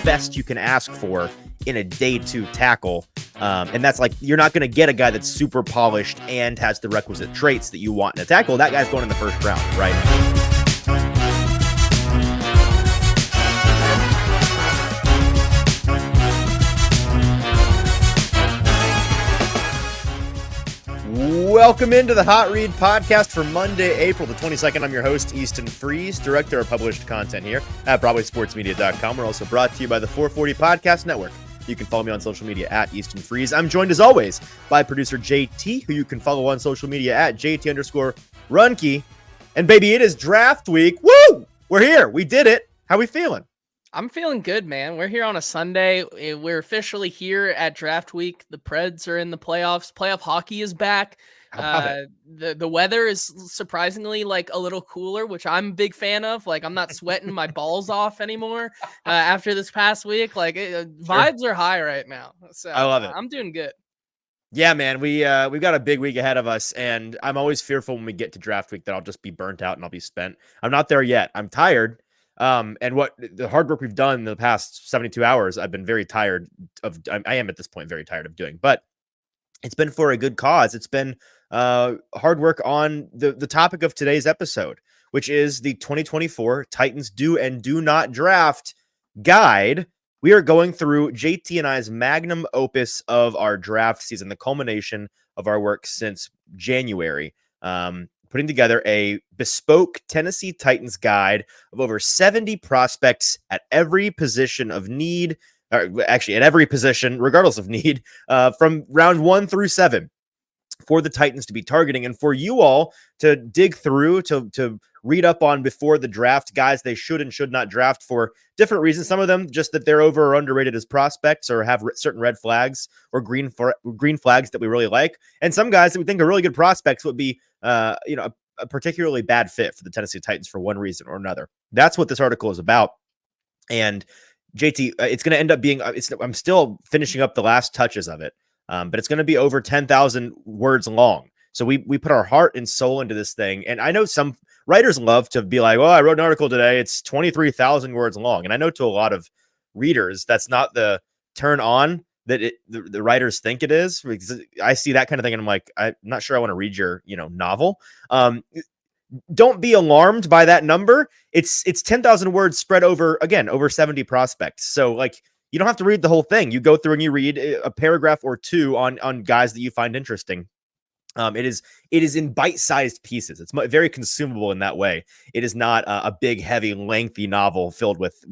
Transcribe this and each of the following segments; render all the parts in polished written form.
best you can ask for in a day 2 tackle. And that's like, you're not going to get a guy that's super polished and has the requisite traits that you want in a tackle. That guy's going in the first round, right? Welcome into the Hot Read podcast for Monday, April the 22nd. I'm your host, Easton Freeze, director of published content here at BroadwaySportsMedia.com. We're also brought to you by the 440 Podcast Network. You can follow me on social media at Easton Freeze. I'm joined as always by producer JT, who you can follow on social media at JT_Runke. And baby, it is draft week. Woo! We're here. We did it. How we feeling? I'm feeling good, man. We're here on a Sunday. We're officially here at draft week. The Preds are in the playoffs. Playoff hockey is back. The weather is surprisingly like a little cooler, which I'm a big fan of. Like, I'm not sweating my balls off anymore after this past week. Like, vibes are high right now. So I love it. I'm doing good. Yeah, man, we've got a big week ahead of us, and I'm always fearful when we get to draft week that I'll just be burnt out and I'll be spent. I'm not there yet. I'm tired. And what the hard work we've done in the past 72 hours, I've been very tired of. I am at this point very tired of doing, but it's been for a good cause. It's been hard work on the topic of today's episode, which is the 2024 Titans do and do not draft guide. We are going through JT and I's magnum opus of our draft season, the culmination of our work since January. Putting together a bespoke Tennessee Titans guide of over 70 prospects at every position of need, or actually at every position, regardless of need, from round 1 through 7 for the Titans to be targeting, and for you all to dig through, to read up on before the draft guys they should and should not draft for different reasons. Some of them just that they're over or underrated as prospects or have certain red flags or green flags that we really like. And some guys that we think are really good prospects would be, a particularly bad fit for the Tennessee Titans for one reason or another. That's what this article is about. And JT, it's going to end up being, I'm still finishing up the last touches of it, but it's going to be over 10,000 words long. So we put our heart and soul into this thing. And I know some writers love to be like, well, I wrote an article today. It's 23,000 words long. And I know to a lot of readers, that's not the turn on that the writers think it is. Because I see that kind of thing and I'm like, I'm not sure I want to read your, novel. Don't be alarmed by that number. It's 10,000 words spread over 70 prospects. So like, you don't have to read the whole thing. You go through and you read a paragraph or two on guys that you find interesting. It is in bite-sized pieces. It's very consumable in that way. It is not a big, heavy, lengthy novel filled with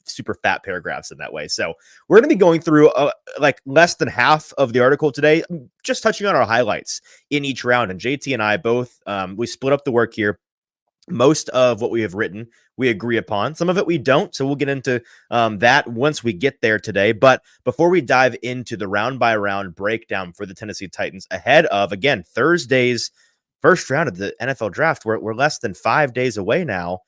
super fat paragraphs in that way. So we're going to be going through like less than half of the article today, just touching on our highlights in each round. And JT and I both, we split up the work here. Most of what we have written, we agree upon. Some of it we don't. So we'll get into that once we get there today. But before we dive into the round by round breakdown for the Tennessee Titans ahead of, again, Thursday's first round of the NFL draft, we're less than 5 days away now.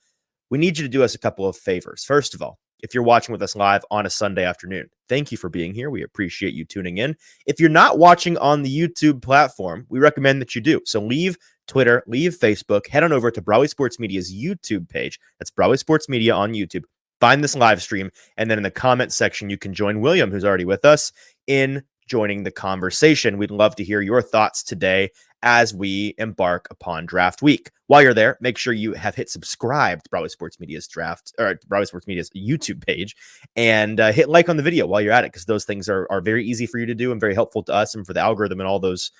We need you to do us a couple of favors. First of all, if you're watching with us live on a Sunday afternoon, thank you for being here. We appreciate you tuning in. If you're not watching on the YouTube platform, we recommend that you do. So leave Twitter, leave Facebook, head on over to Broadway Sports Media's YouTube page. That's Broadway Sports Media on YouTube. Find this live stream, and then in the comment section, you can join William, who's already with us, in joining the conversation. We'd love to hear your thoughts today as we embark upon draft week. While you're there, make sure you have hit subscribe to Broadway Sports Media's Broadway Sports Media's YouTube page, and hit like on the video while you're at it, because those things are very easy for you to do and very helpful to us and for the algorithm and all those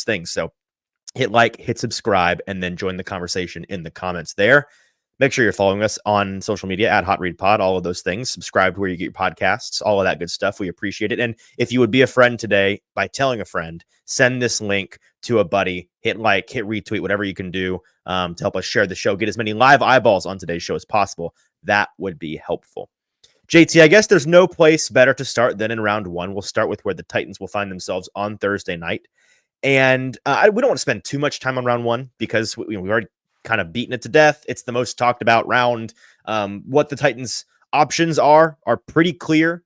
things. So hit like, hit subscribe, and then join the conversation in the comments there. Make sure you're following us on social media at Hot Read Pod, all of those things. Subscribe to where you get your podcasts, all of that good stuff. We appreciate it. And if you would be a friend today by telling a friend, send this link to a buddy, hit like, hit retweet, whatever you can do to help us share the show, get as many live eyeballs on today's show as possible. That would be helpful. JT, I guess there's no place better to start than in round 1. We'll start with where the Titans will find themselves on Thursday night. And we don't want to spend too much time on round 1 because we've already kind of beaten it to death. It's the most talked about round. What the Titans' options are pretty clear.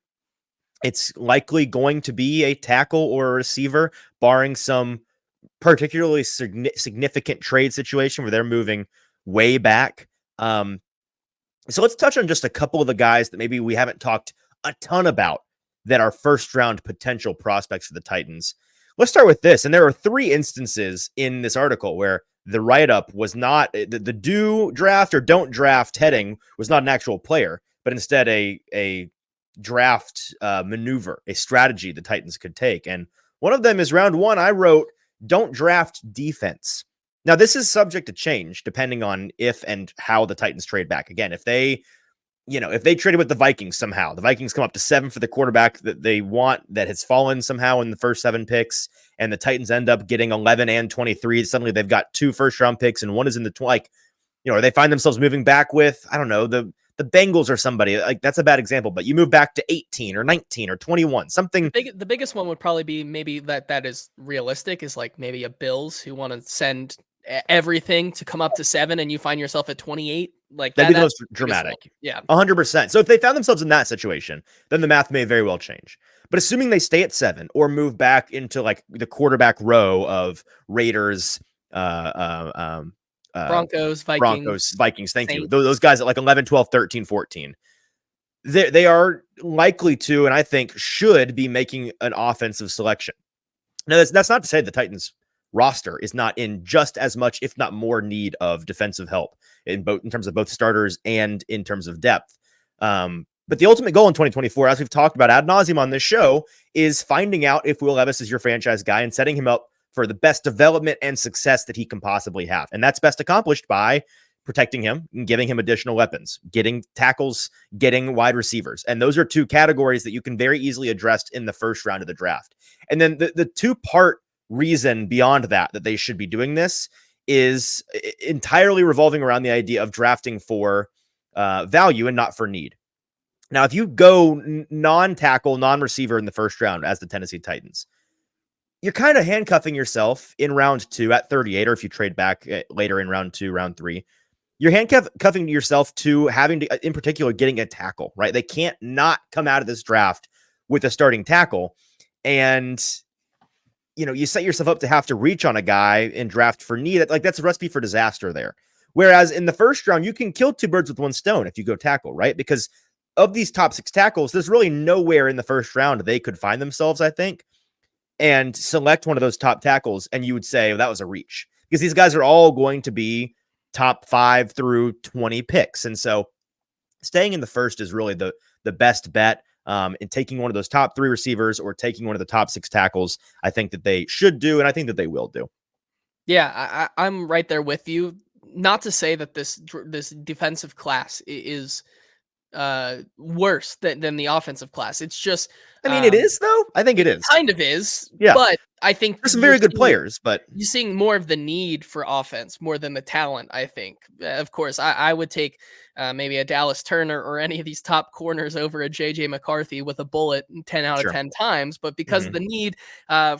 It's likely going to be a tackle or a receiver, barring some particularly significant trade situation where they're moving way back. So let's touch on just a couple of the guys that maybe we haven't talked a ton about that are first round potential prospects for the Titans. Let's start with this. And there are 3 instances in this article where the write-up was not the do draft or don't draft heading was not an actual player, but instead a draft maneuver, a strategy the Titans could take. And one of them is round 1. I wrote, don't draft defense. Now, this is subject to change depending on if and how the Titans trade back. Again, if they traded with the Vikings somehow, the Vikings come up to 7 for the quarterback that they want that has fallen somehow in the first 7 picks, and the Titans end up getting 11 and 23. Suddenly they've got 2 first-round picks and one is in the or they find themselves moving back with, I don't know, the Bengals or somebody. Like, that's a bad example, but you move back to 18 or 19 or 21, something. The biggest one would probably be maybe that is realistic is like maybe a Bills who want to send everything to come up to 7 and you find yourself at 28. Like that'd be the most dramatic. Yeah. 100%. So if they found themselves in that situation, then the math may very well change. But assuming they stay at 7 or move back into like the quarterback row of Raiders, Broncos, Vikings. Thank Saints. you. Those guys at like 11, 12, 13, 14. They are likely to, and I think should be making an offensive selection. Now, that's not to say the Titans roster is not in just as much, if not more, need of defensive help in terms of both starters and in terms of depth. But the ultimate goal in 2024, as we've talked about ad nauseum on this show, is finding out if Will Levis is your franchise guy and setting him up for the best development and success that he can possibly have. And that's best accomplished by protecting him and giving him additional weapons, getting tackles, getting wide receivers. And those are 2 categories that you can very easily address in the first round of the draft. And then the 2-part reason beyond that they should be doing this is entirely revolving around the idea of drafting for value and not for need. Now, if you go non-tackle, non-receiver in the first round as the Tennessee Titans, you're kind of handcuffing yourself in round 2 at 38, or if you trade back later in round 2, round 3, you're handcuffing yourself to having to, in particular, getting a tackle, right? They can't not come out of this draft with a starting tackle. And, you set yourself up to have to reach on a guy and draft for need. Like, that's a recipe for disaster there. Whereas in the first round, you can kill 2 birds with 1 stone if you go tackle, right? Because of these top 6 tackles, there's really nowhere in the first round they could find themselves, I think, and select one of those top tackles, and you would say, that was a reach. Because these guys are all going to be top 5 through 20 picks. And so staying in the first is really the best bet. In taking one of those top 3 receivers or taking one of the top 6 tackles, I think that they should do, and I think that they will do. Yeah, I'm right there with you. Not to say that this defensive class is worse than the offensive class. It's just, it is though. I think it is. Kind of is. Yeah. But I think there's some very good players, but you're seeing more of the need for offense more than the talent, I think. Of course, I would take maybe a Dallas Turner or any of these top corners over a JJ McCarthy with a bullet 10 out of 10 times. But because of the need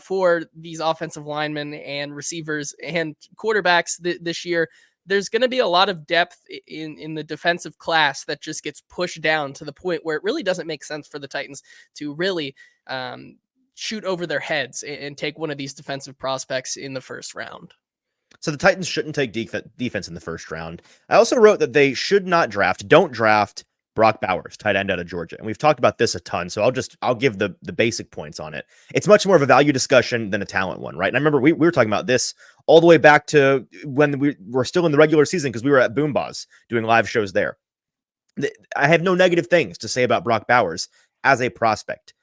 for these offensive linemen and receivers and quarterbacks this year, there's going to be a lot of depth in the defensive class that just gets pushed down to the point where it really doesn't make sense for the Titans to really shoot over their heads and take one of these defensive prospects in the first round. So the Titans shouldn't take defense in the first round. I also wrote that they should not don't draft Brock Bowers, tight end out of Georgia. And we've talked about this a ton, so I'll give the basic points on it. It's much more of a value discussion than a talent one, right? And I remember we were talking about this all the way back to when we were still in the regular season because we were at Boomboss doing live shows there. I have no negative things to say about Brock Bowers as a prospect.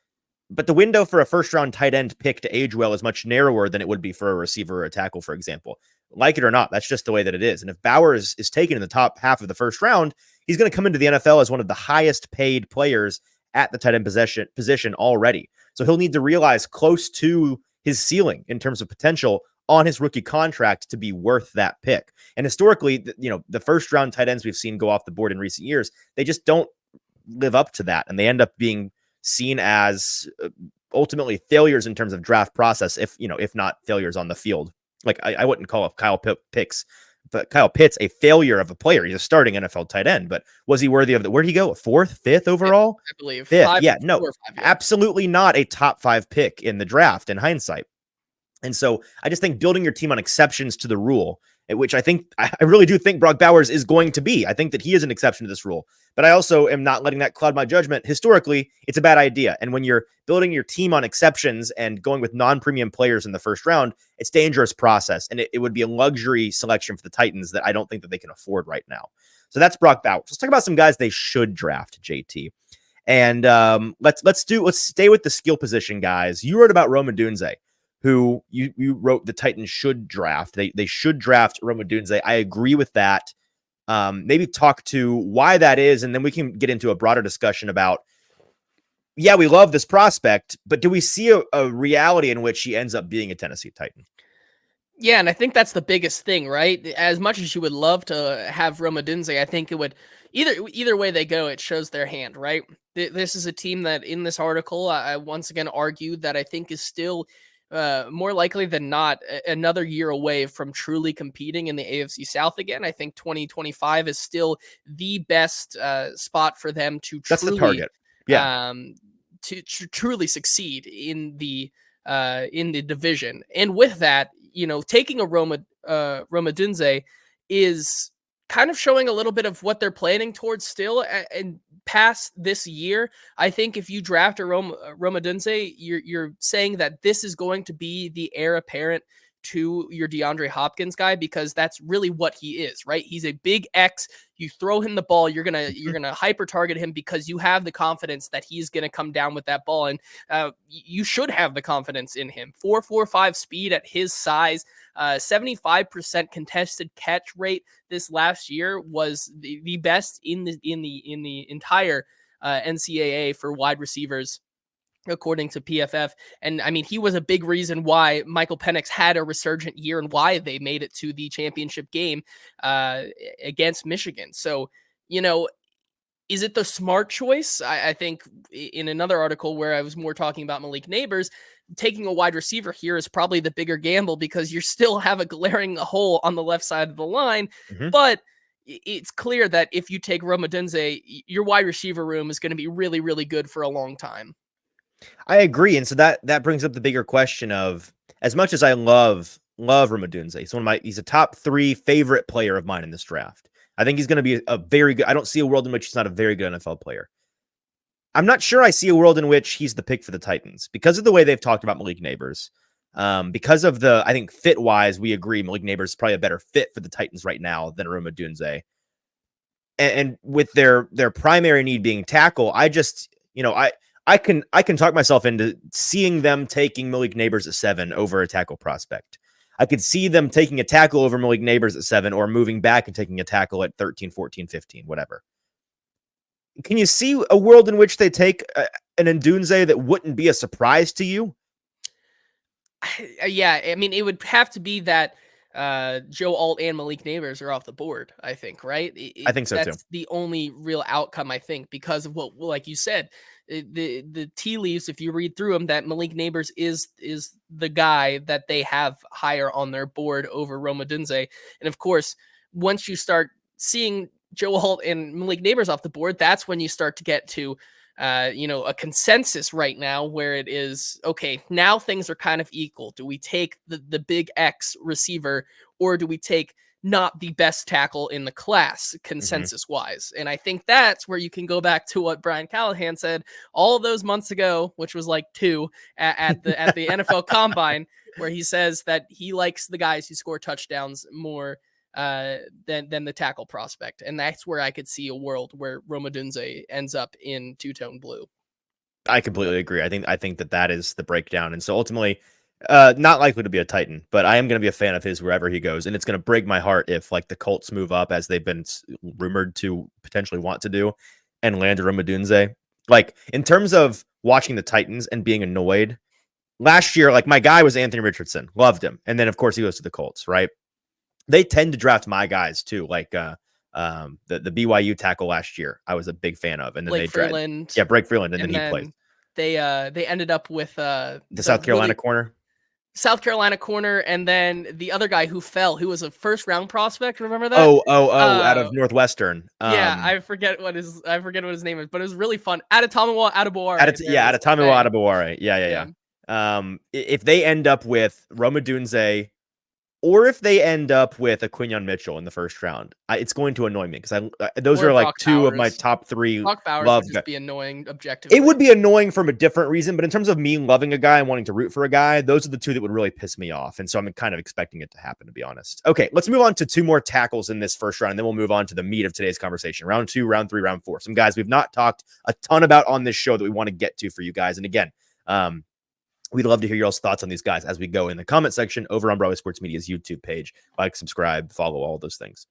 But the window for a first-round tight end pick to age well is much narrower than it would be for a receiver or a tackle, for example. Like it or not, that's just the way that it is. And if Bowers is taken in the top half of the first round, he's going to come into the NFL as one of the highest paid players at the tight end position already. So he'll need to realize close to his ceiling in terms of potential on his rookie contract to be worth that pick. And historically, the first-round tight ends we've seen go off the board in recent years, they just don't live up to that. And they end up being seen as ultimately failures in terms of draft process, if not failures on the field. Like I wouldn't call up Kyle Pitts a failure of a player. He's a starting NFL tight end, but was he worthy of where'd he go? 4th, 5th overall? I believe. 5th. Yeah, no, 4 or 5, absolutely not a top 5 pick in the draft in hindsight. And so I just think building your team on exceptions to the rule, which I really do think Brock Bowers is going to be. I think that he is an exception to this rule, but I also am not letting that cloud my judgment. Historically, it's a bad idea. And when you're building your team on exceptions and going with non-premium players in the first round, it's a dangerous process. And it would be a luxury selection for the Titans that I don't think that they can afford right now. So that's Brock Bowers. Let's talk about some guys they should draft, JT. And let's stay with the skill position guys. You wrote about Odunze, who you wrote the Titans should draft. They should draft Odunze. I agree with that. Maybe talk to why that is, and then we can get into a broader discussion about, yeah, we love this prospect, but do we see a reality in which he ends up being a Tennessee Titan? Yeah, and I think that's the biggest thing, right? As much as you would love to have Odunze, I think it would either way they go, it shows their hand, right? This is a team that in this article, I once again argued that I think is still more likely than not another year away from truly competing in the AFC South again. I think 2025 is still the best spot for them to That's truly, the target. Yeah. To truly succeed in the division. And with that, taking a Odunze is kind of showing a little bit of what they're planning towards still. And past this year, I think if you draft a Odunze, you're saying that this is going to be the heir apparent to your DeAndre Hopkins guy, because that's really what he is, right? He's a big X. You throw him the ball, you're gonna hyper target him because you have the confidence that he's gonna come down with that ball, and you should have the confidence in him. 4.45 speed at his size, 75% contested catch rate this last year was the best in the entire NCAA for wide receivers, according to PFF. And I mean, he was a big reason why Michael Penix had a resurgent year and why they made it to the championship game against Michigan. So, is it the smart choice? I think in another article where I was more talking about Malik Neighbors, taking a wide receiver here is probably the bigger gamble because you still have a glaring hole on the left side of the line. Mm-hmm. But it's clear that if you take Odunze, your wide receiver room is going to be really, really good for a long time. I agree. And so that brings up the bigger question of, as much as I love Odunze, he's a top 3 favorite player of mine in this draft. I think he's going to be a very good, I don't see a world in which he's not a very good NFL player. I'm not sure I see a world in which he's the pick for the Titans because of the way they've talked about Malik Neighbors. Because of I think fit wise, we agree Malik Neighbors is probably a better fit for the Titans right now than Odunze. And with their primary need being tackle, I just, I can talk myself into seeing them taking Malik Neighbors at 7 over a tackle prospect. I could see them taking a tackle over Malik Neighbors at 7 or moving back and taking a tackle at 13, 14, 15, whatever. Can you see a world in which they take an Odunze that wouldn't be a surprise to you? Yeah, I mean, it would have to be that Joe Alt and Malik Neighbors are off the board, I think, right? I think so too. That's the only real outcome, I think, because of what, like you said, the tea leaves, if you read through them, that Malik Neighbors is the guy that they have higher on their board over Odunze. And of course, once you start seeing Joe Alt and Malik Neighbors off the board, that's when you start to get to a consensus right now where it is, okay, now things are kind of equal. Do we take the big X receiver, or do we take not the best tackle in the class consensus wise? And I think that's where you can go back to what Brian Callahan said all of those months ago, which was like 2 at the NFL Combine, where he says that he likes the guys who score touchdowns more than the tackle prospect. And that's where I could see a world where Odunze ends up in two-tone blue. I completely agree. I think that is the breakdown. And so ultimately, not likely to be a Titan, but I am going to be a fan of his wherever he goes. And it's going to break my heart if like the Colts move up, as they've been rumored to potentially want to do, and land Odunze. Like, in terms of watching the Titans and being annoyed, last year, like, my guy was Anthony Richardson. Loved him. And then, of course, he goes to the Colts, right? They tend to draft my guys too, like the BYU tackle last year. I was a big fan of, and then Blake Freeland. Blake Freeland, and then he played. They ended up with the South Carolina corner. South Carolina corner, and then the other guy who fell, who was a first round prospect. Remember that? Out of Northwestern. I forget what his name is, but it was really fun. Adetomiwa Adebawore. Adetomiwa Adebawore. Yeah. If they end up with Rome Odunze, or if they end up with a Quinyon Mitchell in the first round, it's going to annoy me because those Or are like Brock two of my Bowers. top 3 Brock Bowers love would guys. just be annoying objectively. It would be annoying from a different reason, but in terms of me loving a guy and wanting to root for a guy, those are the 2 that would really piss me off. And so I'm kind of expecting it to happen, to be honest. Okay, let's move on to 2 more tackles in this first round, and then we'll move on to the meat of today's conversation. Round 2, round 3, round 4. Some guys we've not talked a ton about on this show that we want to get to for you guys. And again, we'd love to hear y'all's thoughts on these guys as we go in the comment section over on Broadway Sports Media's YouTube page. Like, subscribe, follow, all those things.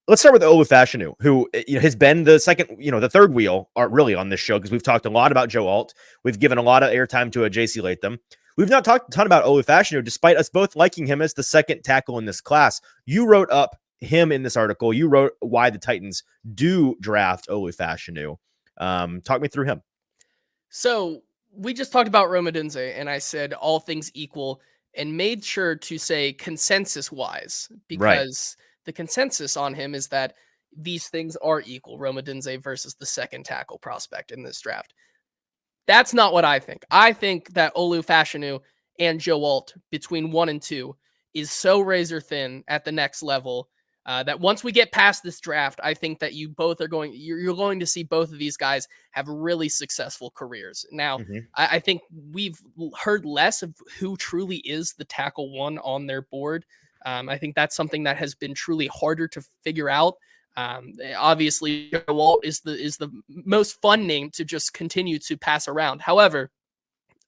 Let's start with Olu Fashanu, who has been the the third wheel really on this show, because we've talked a lot about Joe Alt. We've given a lot of airtime to a JC Latham. We've not talked a ton about Olu Fashanu, despite us both liking him as the second tackle in this class. You wrote up him in this article. You wrote why the Titans do draft Olu Fashanu. Talk me through him. So we just talked about Rome Odunze, and I said all things equal, and made sure to say consensus-wise, because the consensus on him is that these things are equal, Rome Odunze versus the second tackle prospect in this draft. That's not what I think. I think that Olu Fashanu and Joe Alt, between 1 and 2, is so razor thin at the next level that once we get past this draft, I think that you're going to see both of these guys have really successful careers. Now, I think we've heard less of who truly is the tackle 1 on their board. I think that's something that has been truly harder to figure out. Obviously, Joe Alt is the most fun name to just continue to pass around. However,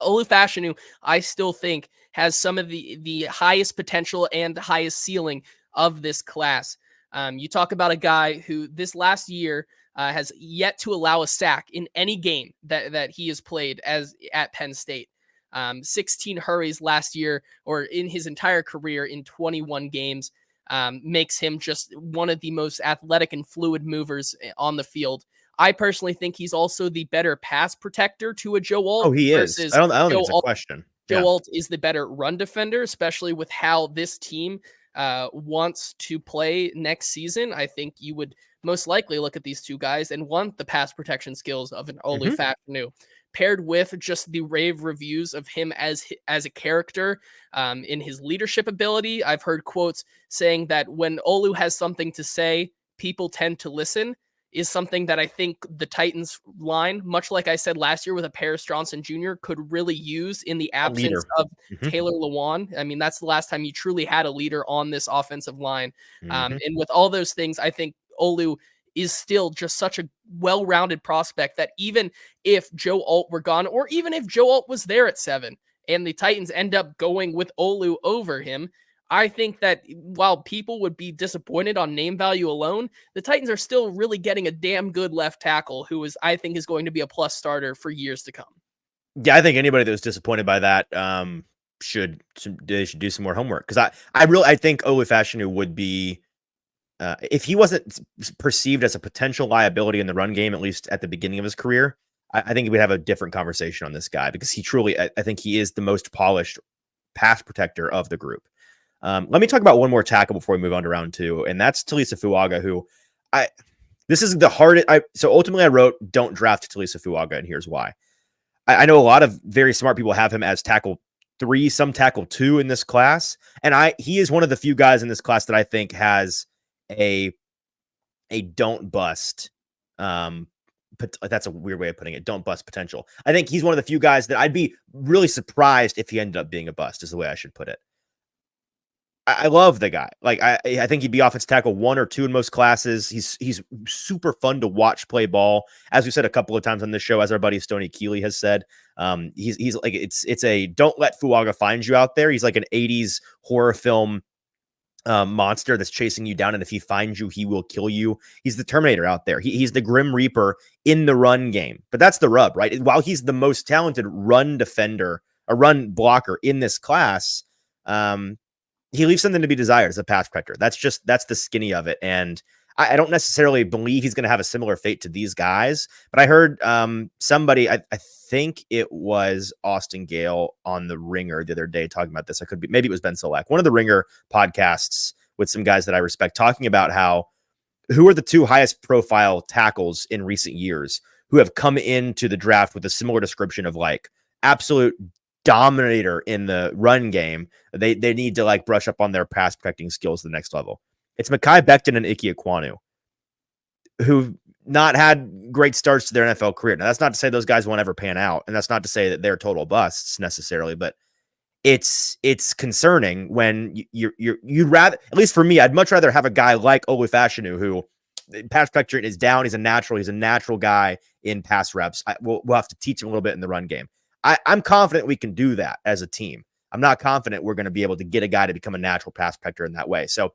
Olu Fashanu, I still think, has some of the highest potential and highest ceiling of this class. You talk about a guy who this last year has yet to allow a sack in any game that he has played at Penn State. 16 hurries last year, or in his entire career in 21 games, makes him just one of the most athletic and fluid movers on the field. I personally think he's also the better pass protector to a Joe Alt. Oh, he is. I don't think it's a question. Joe Alt is the better run defender, especially with how this team wants to play next season. I think you would most likely look at these 2 guys and want the pass protection skills of an Olu Fashanu, paired with just the rave reviews of him as a character, in his leadership ability. I've heard quotes saying that when Olu has something to say, people tend to listen, is something that I think the Titans line, much like I said last year with a Paris Johnson Jr., could really use in the absence of Taylor Lewan. I mean, that's the last time you truly had a leader on this offensive line. And with all those things, I think Olu is still just such a well-rounded prospect that even if Joe Alt were gone, or even if Joe Alt was there at 7 and the Titans end up going with Olu over him, I think that while people would be disappointed on name value alone, the Titans are still really getting a damn good left tackle who I think is going to be a plus starter for years to come. Yeah, I think anybody that was disappointed by that should do some more homework, because I think Olu Fashanu would be, if he wasn't perceived as a potential liability in the run game, at least at the beginning of his career, I think we'd have a different conversation on this guy, because he truly, I think he is the most polished pass protector of the group. Let me talk about one more tackle before we move on to round 2, and that's Taliese Fuaga, who this is the hardest. So ultimately I wrote, don't draft Taliese Fuaga, and here's why. I know a lot of very smart people have him as tackle 3, some tackle 2 in this class, and he is one of the few guys in this class that I think has a don't bust. But that's a weird way of putting it. Don't bust potential. I think he's one of the few guys that I'd be really surprised if he ended up being a bust, is the way I should put it. I love the guy. Like, I think he'd be offensive tackle 1 or 2 in most classes. He's super fun to watch play ball. As we said a couple of times on this show, as our buddy Stoney Keeley has said, he's like, it's a don't let Fuaga find you out there. He's like an 80s horror film monster that's chasing you down, and if he finds you, he will kill you. He's the Terminator out there. He's the Grim Reaper in the run game. But that's the rub, right? While he's the most talented run defender, a run blocker in this class, he leaves something to be desired as a pass protector. That's the skinny of it. And I don't necessarily believe he's going to have a similar fate to these guys, but I heard somebody, I think it was Austin Gale on the Ringer the other day talking about this. Maybe it was Ben Solak, one of the Ringer podcasts with some guys that I respect, talking about who are the 2 highest profile tackles in recent years who have come into the draft with a similar description of like absolute dominator in the run game. They need to like brush up on their pass protecting skills to the next level. It's Mekhi Becton and Ike Ekwonu, who not had great starts to their NFL career. Now, that's not to say those guys won't ever pan out, and that's not to say that they're total busts necessarily, but it's concerning when you'd rather, at least for me, I'd much rather have a guy like Olu Fashanu, who pass protection is down. He's a natural guy in pass reps. We'll have to teach him a little bit in the run game. I'm confident we can do that as a team. I'm not confident we're going to be able to get a guy to become a natural pass protector in that way. So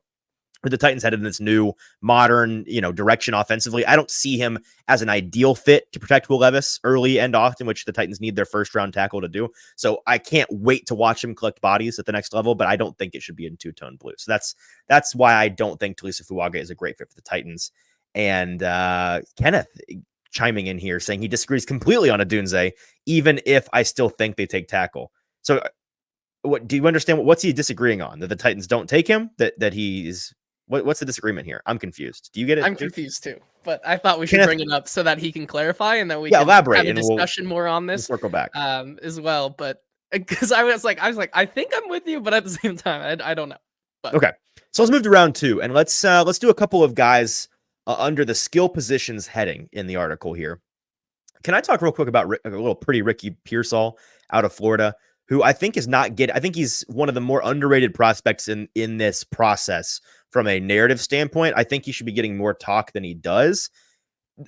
with the Titans headed in this new modern, direction offensively, I don't see him as an ideal fit to protect Will Levis early and often, which the Titans need their first round tackle to do. So I can't wait to watch him collect bodies at the next level, but I don't think it should be in two-tone blue. So that's why I don't think Taliese Fuaga is a great fit for the Titans. And Kenneth chiming in here saying he disagrees completely on Odunze, even if I still think they take tackle. So what do you understand? What's he disagreeing on? That the Titans don't take him? That he's what's the disagreement here? I'm confused. Do you get it? I'm confused too, but I thought we should bring it up so that he can clarify and then we can elaborate have a and discussion more on this. We'll circle back as well. But because I was like, I think I'm with you, but at the same time, I don't know. But. Okay, so let's move to round 2 and let's do a couple of guys under the skill positions heading in the article here. Can I talk real quick about a little pretty Ricky Pearsall out of Florida, who I think is not getting, I think he's one of the more underrated prospects in this process from a narrative standpoint. I think he should be getting more talk than he does.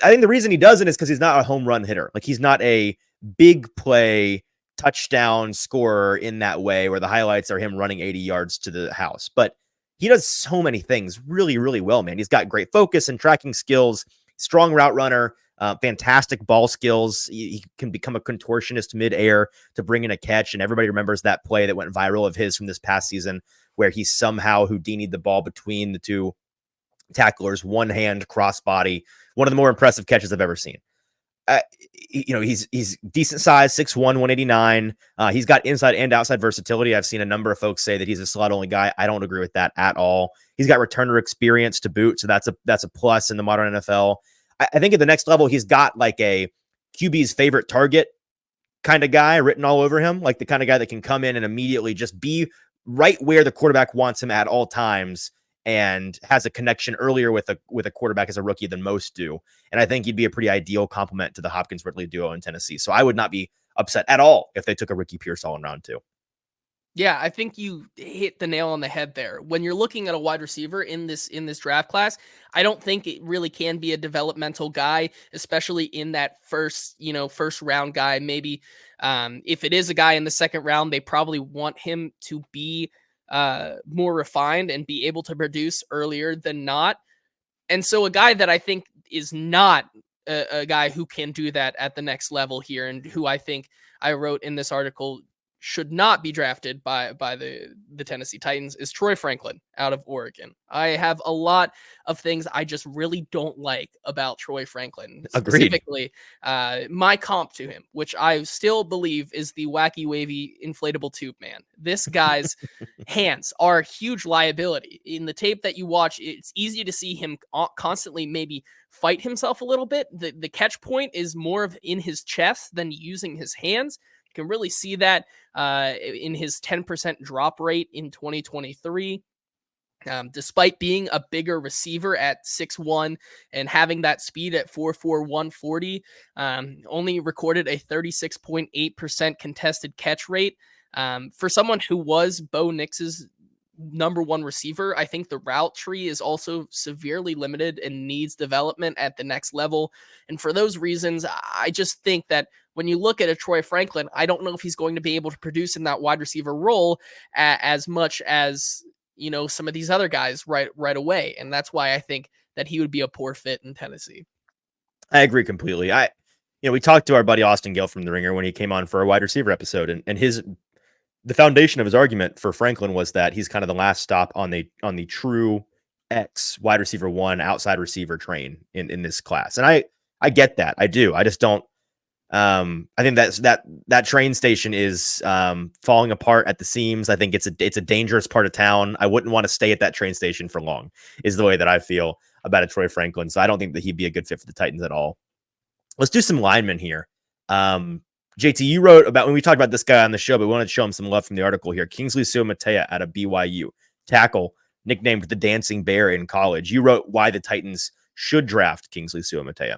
I think the reason he doesn't is because he's not a home run hitter. Like, he's not a big play touchdown scorer in that way where the highlights are him running 80 yards to the house. But he does so many things really, really well, man. He's got great focus and tracking skills, strong route runner, fantastic ball skills. He can become a contortionist mid-air to bring in a catch. And everybody remembers that play that went viral of his from this past season, where he somehow Houdini'd the ball between the two tacklers, one hand crossbody. One of the more impressive catches I've ever seen. He's decent size, 6'1", 189. He's got inside and outside versatility. I've seen a number of folks say that he's a slot only guy. I don't agree with that at all. He's got returner experience to boot, so that's a plus in the modern NFL. I think at the next level, he's got like a QB's favorite target kind of guy written all over him, like the kind of guy that can come in and immediately just be right where the quarterback wants him at all times, and has a connection earlier with a quarterback as a rookie than most do. And I think he'd be a pretty ideal complement to the Hopkins-Ridley duo in Tennessee. So I would not be upset at all if they took a Ricky Pearsall in round 2. Yeah, I think you hit the nail on the head there. When you're looking at a wide receiver in this draft class, I don't think it really can be a developmental guy, especially in that first round guy. Maybe if it is a guy in the second round, they probably want him to be more refined and be able to produce earlier than not. And so a guy that I think is not a guy who can do that at the next level here, and who I think I wrote in this article should not be drafted by the Tennessee Titans, is Troy Franklin out of Oregon. I have a lot of things I just really don't like about Troy Franklin. Agreed. Specifically, my comp to him, which I still believe is the wacky wavy inflatable tube man. This guy's hands are a huge liability. In the tape that you watch, it's easy to see him constantly maybe fight himself a little bit. The catch point is more of in his chest than using his hands. You can really see that in his 10% drop rate in 2023. Despite being a bigger receiver at 6'1" and having that speed at 4'4", 140, only recorded a 36.8% contested catch rate. For someone who was Bo Nix's number one receiver, I think the route tree is also severely limited and needs development at the next level. And for those reasons, I just think that when you look at a Troy Franklin, I don't know if he's going to be able to produce in that wide receiver role as much as, some of these other guys right away. And that's why I think that he would be a poor fit in Tennessee. I agree completely. We talked to our buddy Austin Gale from The Ringer when he came on for a wide receiver episode, and the foundation of his argument for Franklin was that he's kind of the last stop on the true X wide receiver 1 outside receiver train in this class. And I get that. I do. I just don't. I think that train station is falling apart at the seams. I think it's a dangerous part of town. I wouldn't want to stay at that train station for long, is the way that I feel about a Troy Franklin. So I don't think that he'd be a good fit for the Titans at all. Let's do some linemen here. JT, you wrote about when we talked about this guy on the show, but we wanted to show him some love from the article here. Kingsley Suamataia out of BYU, tackle, nicknamed the Dancing Bear in college. You wrote why the Titans should draft Kingsley Suamataia.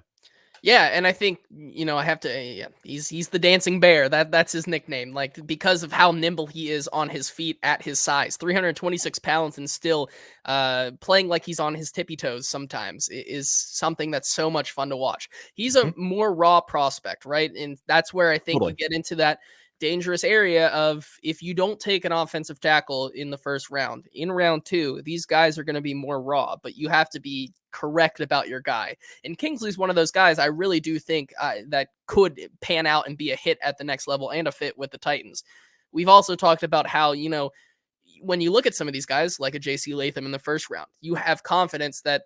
Yeah, and I think, I have to, he's the Dancing Bear. That's his nickname. Like, because of how nimble he is on his feet at his size, 326 pounds and still playing like he's on his tippy toes sometimes is something that's so much fun to watch. He's a more raw prospect, right? And that's where I think you get into that dangerous area of, if you don't take an offensive tackle in the first round, in round 2, these guys are going to be more raw, but you have to be correct about your guy. And Kingsley's one of those guys I really do think that could pan out and be a hit at the next level and a fit with the Titans. We've also talked about how, when you look at some of these guys, like a JC Latham in the first round, you have confidence that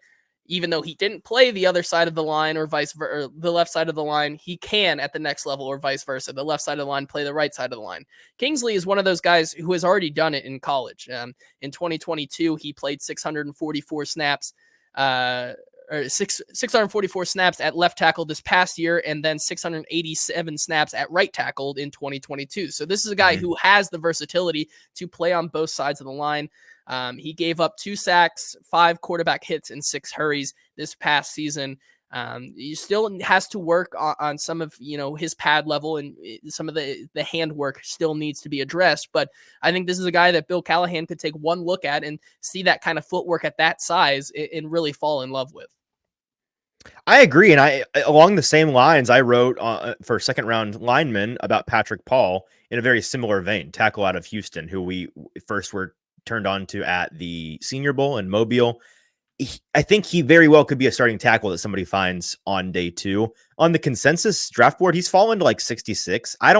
even though he didn't play the other side of the line or vice versa, the left side of the line, he can at the next level or vice versa. The left side of the line play the right side of the line. Kingsley is one of those guys who has already done it in college. In 2022, he played 644 snaps, or 644 snaps at left tackle this past year, and then 687 snaps at right tackle in 2022. So this is a guy who has the versatility to play on both sides of the line. He gave up 2 sacks, 5 quarterback hits, and 6 hurries this past season. He still has to work on some of, his pad level, and some of the handwork still needs to be addressed. But I think this is a guy that Bill Callahan could take one look at and see that kind of footwork at that size and really fall in love with. I agree. And along the same lines, I wrote for second round lineman about Patrick Paul in a very similar vein, tackle out of Houston, who we first were turned on to at the Senior Bowl in Mobile. I think he very well could be a starting tackle that somebody finds on day 2. On the consensus draft board, he's fallen to like 66. I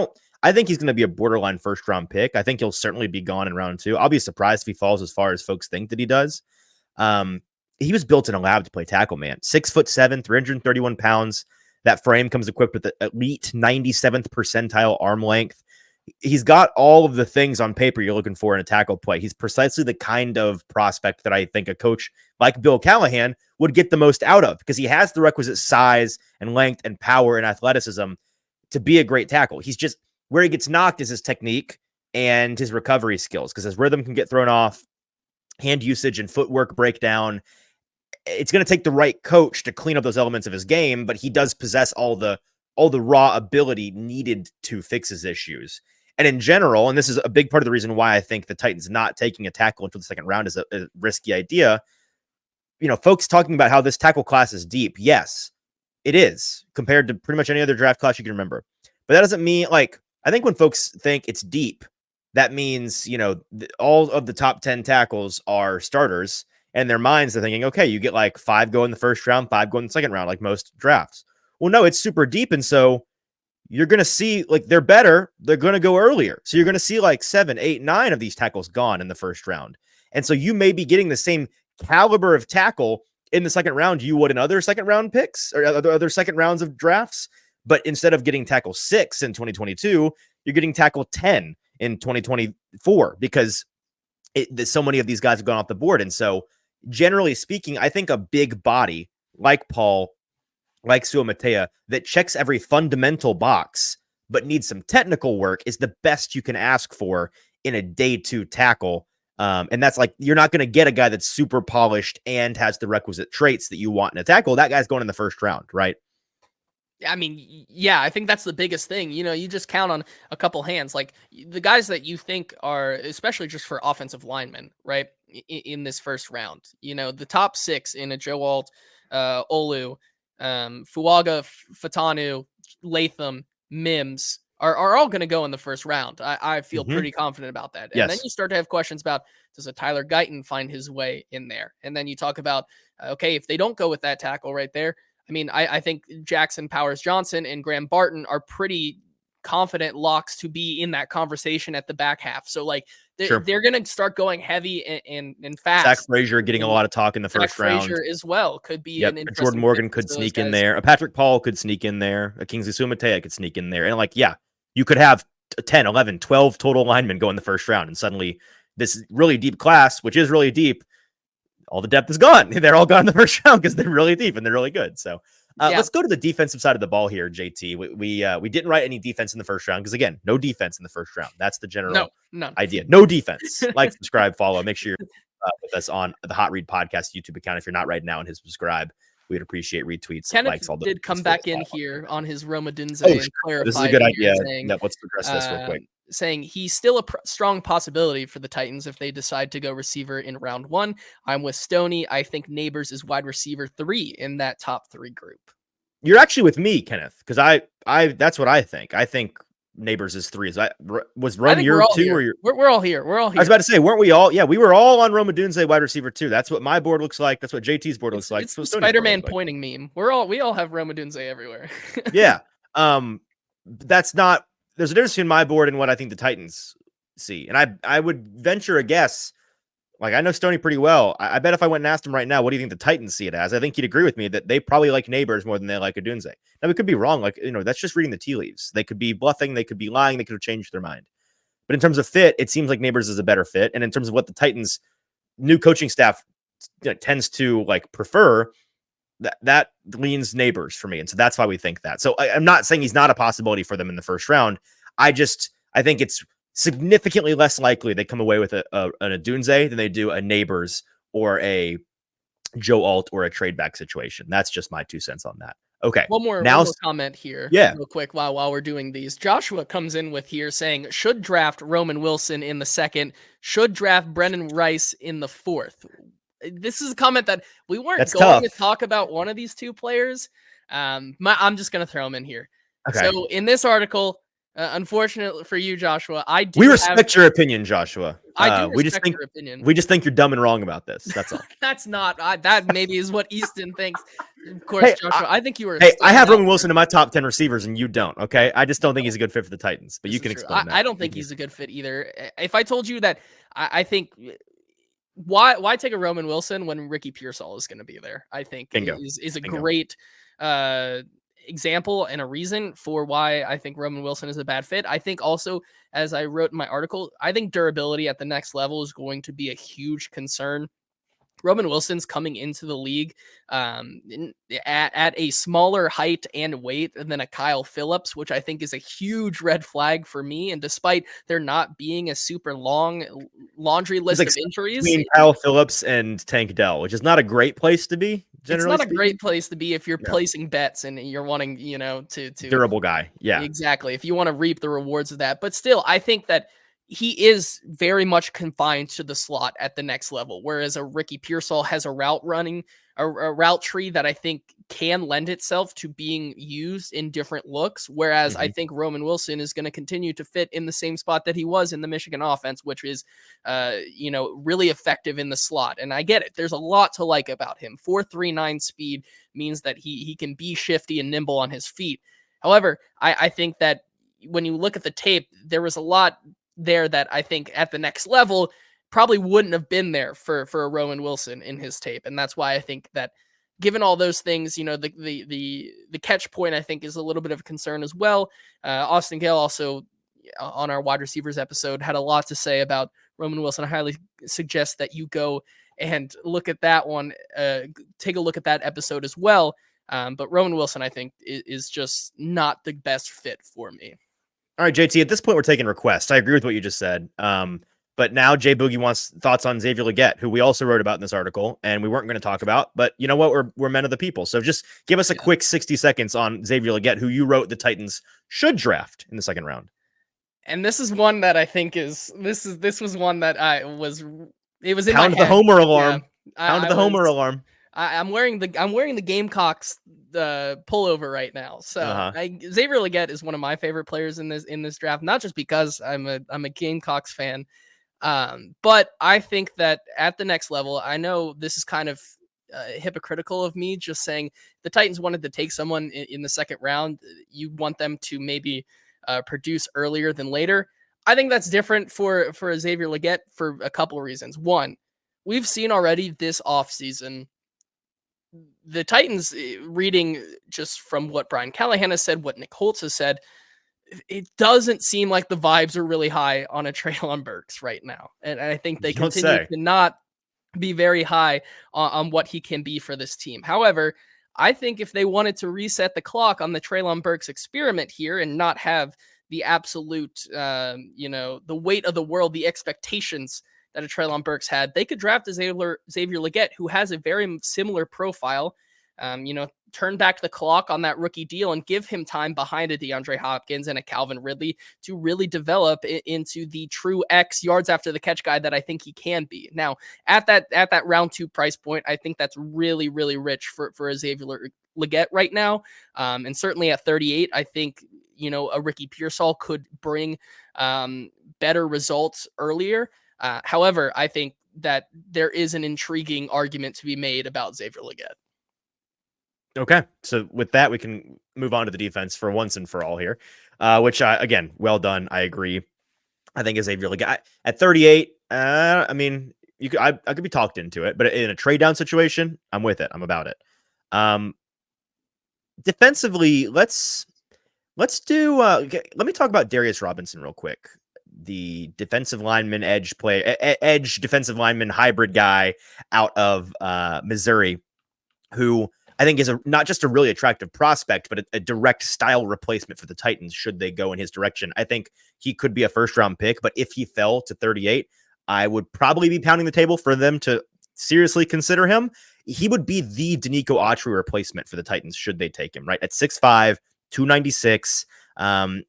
think he's going to be a borderline first round pick. I think he'll certainly be gone in round 2. I'll be surprised if he falls as far as folks think that he does. He was built in a lab to play tackle, man. 6'7", 331 pounds. That frame comes equipped with the elite 97th percentile arm length. He's got all of the things on paper you're looking for in a tackle play. He's precisely the kind of prospect that I think a coach like Bill Callahan would get the most out of, because he has the requisite size and length and power and athleticism to be a great tackle. He's just, where he gets knocked is his technique and his recovery skills, because his rhythm can get thrown off, hand usage and footwork breakdown. It's going to take the right coach to clean up those elements of his game, but he does possess all the raw ability needed to fix his issues. And in general, and this is a big part of the reason why I think the Titans not taking a tackle until the second round is a risky idea. Folks talking about how this tackle class is deep. Yes, it is, compared to pretty much any other draft class you can remember. But that doesn't mean, I think when folks think it's deep, that means, all of the top 10 tackles are starters. And in their minds, they're thinking, okay, you get 5 go in the first round, 5 go in the second round, like most drafts. Well, no, it's super deep. And so you're going to see, they're better. They're going to go earlier. So you're going to see 7, 8, 9 of these tackles gone in the first round. And so you may be getting the same caliber of tackle in the second round you would in other second round picks or other second rounds of drafts. But instead of getting tackle 6 in 2022, you're getting tackle 10 in 2024, because so many of these guys have gone off the board. And so generally speaking, I think a big body like Paul, like Suamataia, that checks every fundamental box but needs some technical work is the best you can ask for in a day 2 tackle. And that's you're not going to get a guy that's super polished and has the requisite traits that you want in a tackle. That guy's going in the first round, right? I mean, yeah, I think that's the biggest thing. You just count on a couple hands, the guys that you think are, especially just for offensive linemen, right, in this first round. The top 6 in a Joe Alt, Olu, Fuaga, Fashanu, Latham, Mims are all going to go in the first round. I feel pretty confident about that. And then you start to have questions about, does a Tyler Guyton find his way in there? And then you talk about, okay, if they don't go with that tackle right there, I mean, I think Jackson Powers Johnson and Graham Barton are pretty confident locks to be in that conversation at the back half. So they're going to start going heavy and fast. Zach Frazier getting a lot of talk in the first round. Frazier as well could be an interesting. Jordan Morgan could sneak in there. A Patrick Paul could sneak in there. A Kingsley Suamataia could sneak in there. And you could have 10, 11, 12 total linemen go in the first round. And suddenly this really deep class, which is really deep, all the depth is gone. They're all gone in the first round because they're really deep and they're really good. So Let's go to the defensive side of the ball here, JT. We didn't write any defense in the first round because, again, no defense in the first round. That's the general idea. No defense. Like, subscribe, follow. Make sure you're with us on the Hot Read Podcast YouTube account. If you're not right now, and hit subscribe. We'd appreciate retweets. Kenneth likes, all did come back in here on his Odunze and clarify. This is a good idea. Let's address this real quick. Saying he's still a strong possibility for the Titans if they decide to go receiver in round 1. I'm with Stoney. I think Neighbors is wide receiver 3 in that top 3 group. You're actually with me, Kenneth, because I that's what I think. I think Neighbors is 3. Was Rome your 2 or your? We're all here. We're all here. I was about to say, weren't we all? Yeah, we were all on Odunze wide receiver 2. That's what my board looks like. That's what JT's board looks like. It's the Spider-Man pointing meme. We all have Odunze everywhere. Yeah. That's not. There's a difference between my board and what I think the Titans see. And I would venture a guess. Like, I know Stoney pretty well. I bet if I went and asked him right now, what do you think the Titans see it as? I think he'd agree with me that they probably like Neighbors more than they like Odunze. Now, we could be wrong. Like, that's just reading the tea leaves. They could be bluffing. They could be lying. They could have changed their mind. But in terms of fit, it seems like Neighbors is a better fit. And in terms of what the Titans' new coaching staff tends to prefer, that leans Neighbors for me. And so that's why we think that. So I'm not saying he's not a possibility for them in the first round. I think it's significantly less likely they come away with an Odunze than they do a Neighbors or a Joe Alt or a trade back situation. That's just my 2 cents on that. Okay. One more comment here. Real quick while we're doing these. Joshua comes in with here saying, should draft Roman Wilson in the 2nd, should draft Brenden Rice in the 4th. This is a comment that we weren't going to talk about one of these 2 players. I'm just going to throw him in here. Okay. So in this article, unfortunately for you, Joshua, we respect your opinion, Joshua. I do respect your opinion. We just think you're dumb and wrong about this. That's all. That's not. That maybe is what Easton thinks. Of course, Joshua. I think you were. Hey, I have Roman Wilson in my top 10 receivers, and you don't. Okay, I just don't think he's a good fit for the Titans. But you can explain that. I don't think he's a good fit either. If I told you that, I think why take a Roman Wilson when Ricky Pearsall is going to be there? I think is a great example and a reason for why I think Roman Wilson is a bad fit. I think also, as I wrote in my article, I think durability at the next level is going to be a huge concern. Roman Wilson's coming into the league at a smaller height and weight than a Kyle Phillips, which I think is a huge red flag for me. And despite there not being a super long laundry list of injuries, between Kyle Phillips and Tank Dell, which is not a great place to be. It's not a great place to be if you're placing bets and you're wanting, to durable guy. Yeah, exactly. If you want to reap the rewards of that, but still, I think that he is very much confined to the slot at the next level, whereas a Ricky Pearsall has a route tree that I think can lend itself to being used in different looks. Whereas I think Roman Wilson is going to continue to fit in the same spot that he was in the Michigan offense, which is, really effective in the slot. And I get it. There's a lot to like about him. 4.39 speed means that he can be shifty and nimble on his feet. However, I think that when you look at the tape, there was a lot there that I think at the next level probably wouldn't have been there for a Roman Wilson in his tape. And that's why I think that given all those things, the catch point, I think, is a little bit of a concern as well. Austin Gale also on our wide receivers episode had a lot to say about Roman Wilson. I highly suggest that you go and look at that one, take a look at that episode as well. But Roman Wilson, I think, is just not the best fit for me. All right, JT, at this point, we're taking requests. I agree with what you just said. But now Jay Boogie wants thoughts on Xavier Legette, who we also wrote about in this article, and we weren't going to talk about. But you know what? We're men of the people. So just give us a quick 60 seconds on Xavier Legette, who you wrote the Titans should draft in the 2nd round. And this is one that I think this was one that it was in Pound my head. The Homer alarm. Pound the Homer alarm. I'm wearing the Gamecocks pullover right now. So Xavier Legette is one of my favorite players in this draft, not just because I'm a Gamecocks fan, but I think that at the next level, I know this is kind of hypocritical of me just saying the Titans wanted to take someone in the 2nd round. You want them to maybe produce earlier than later. I think that's different for Xavier Legette for a couple of reasons. One, we've seen already this offseason the Titans, reading just from what Brian Callahan has said, what Nick Holtz has said, it doesn't seem like the vibes are really high on a Treylon Burks right now. And I think they continue to not be very high on what he can be for this team. However, I think if they wanted to reset the clock on the Treylon Burks experiment here and not have the absolute, the weight of the world, the expectations that a Treylon Burks had, they could draft a Xavier Legette, who has a very similar profile. Turn back the clock on that rookie deal and give him time behind a DeAndre Hopkins and a Calvin Ridley to really develop into the true X yards after the catch guy that I think he can be. Now, at that round 2 price point, I think that's really, really rich for a Xavier Legette right now. And certainly at 38, I think, a Ricky Pearsall could bring better results earlier. However, I think that there is an intriguing argument to be made about Xavier Legette. Okay, so with that, we can move on to the defense for once and for all here, which, again, well done. I agree. I think Xavier Legette at 38, I mean, I could be talked into it, but in a trade down situation, I'm with it. I'm about it. Defensively, let's do, let me talk about Darius Robinson real quick. The defensive lineman, edge defensive lineman hybrid guy out of Missouri, who I think is not just a really attractive prospect, but a direct style replacement for the Titans should they go in his direction. I think he could be a first-round pick, but if he fell to 38, I would probably be pounding the table for them to seriously consider him. He would be the Danico Autry replacement for the Titans should they take him, right? At 6'5", 296.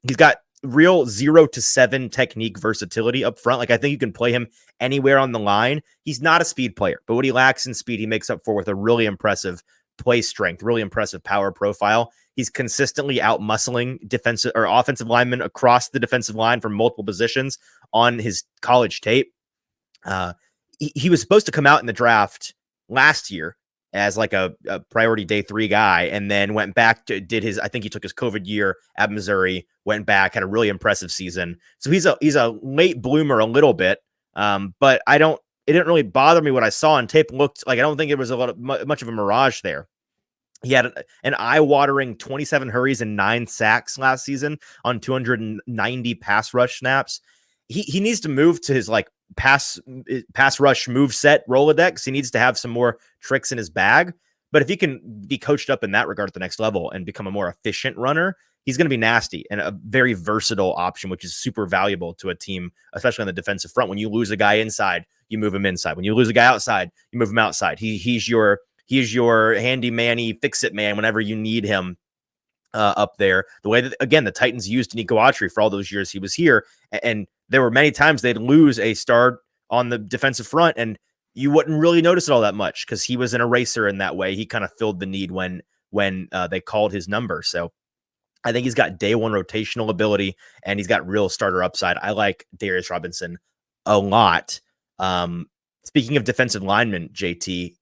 He's got real 0 to 7 technique versatility up front. Like, I think you can play him anywhere on the line. He's not a speed player, but what he lacks in speed, he makes up for with a really impressive play strength, really impressive power profile. He's consistently out muscling defensive or offensive linemen across the defensive line from multiple positions on his college tape. He was supposed to come out in the draft last year as like a priority day 3 guy, and then went back to I think he took his COVID year at Missouri, went back, had a really impressive season. So he's a late bloomer a little bit. But it didn't really bother me what I saw on tape. Looked like, I don't think it was much of a mirage there. He had an eye-watering 27 hurries and 9 sacks last season on 290 pass rush snaps. He needs to move to his like pass rush move set Rolodex. He needs to have some more tricks in his bag. But if he can be coached up in that regard at the next level and become a more efficient runner, he's going to be nasty and a very versatile option, which is super valuable to a team, especially on the defensive front. When you lose a guy inside, you move him inside. When you lose a guy outside, you move him outside. He's your handy-manny fix-it man whenever you need him up there. The way that, again, the Titans used Danico Autry for all those years he was here, and there were many times they'd lose a star on the defensive front, and you wouldn't really notice it all that much because he was an eraser in that way. He kind of filled the need when they called his number. So I think he's got day 1 rotational ability, and he's got real starter upside. I like Darius Robinson a lot. Speaking of defensive linemen, JT,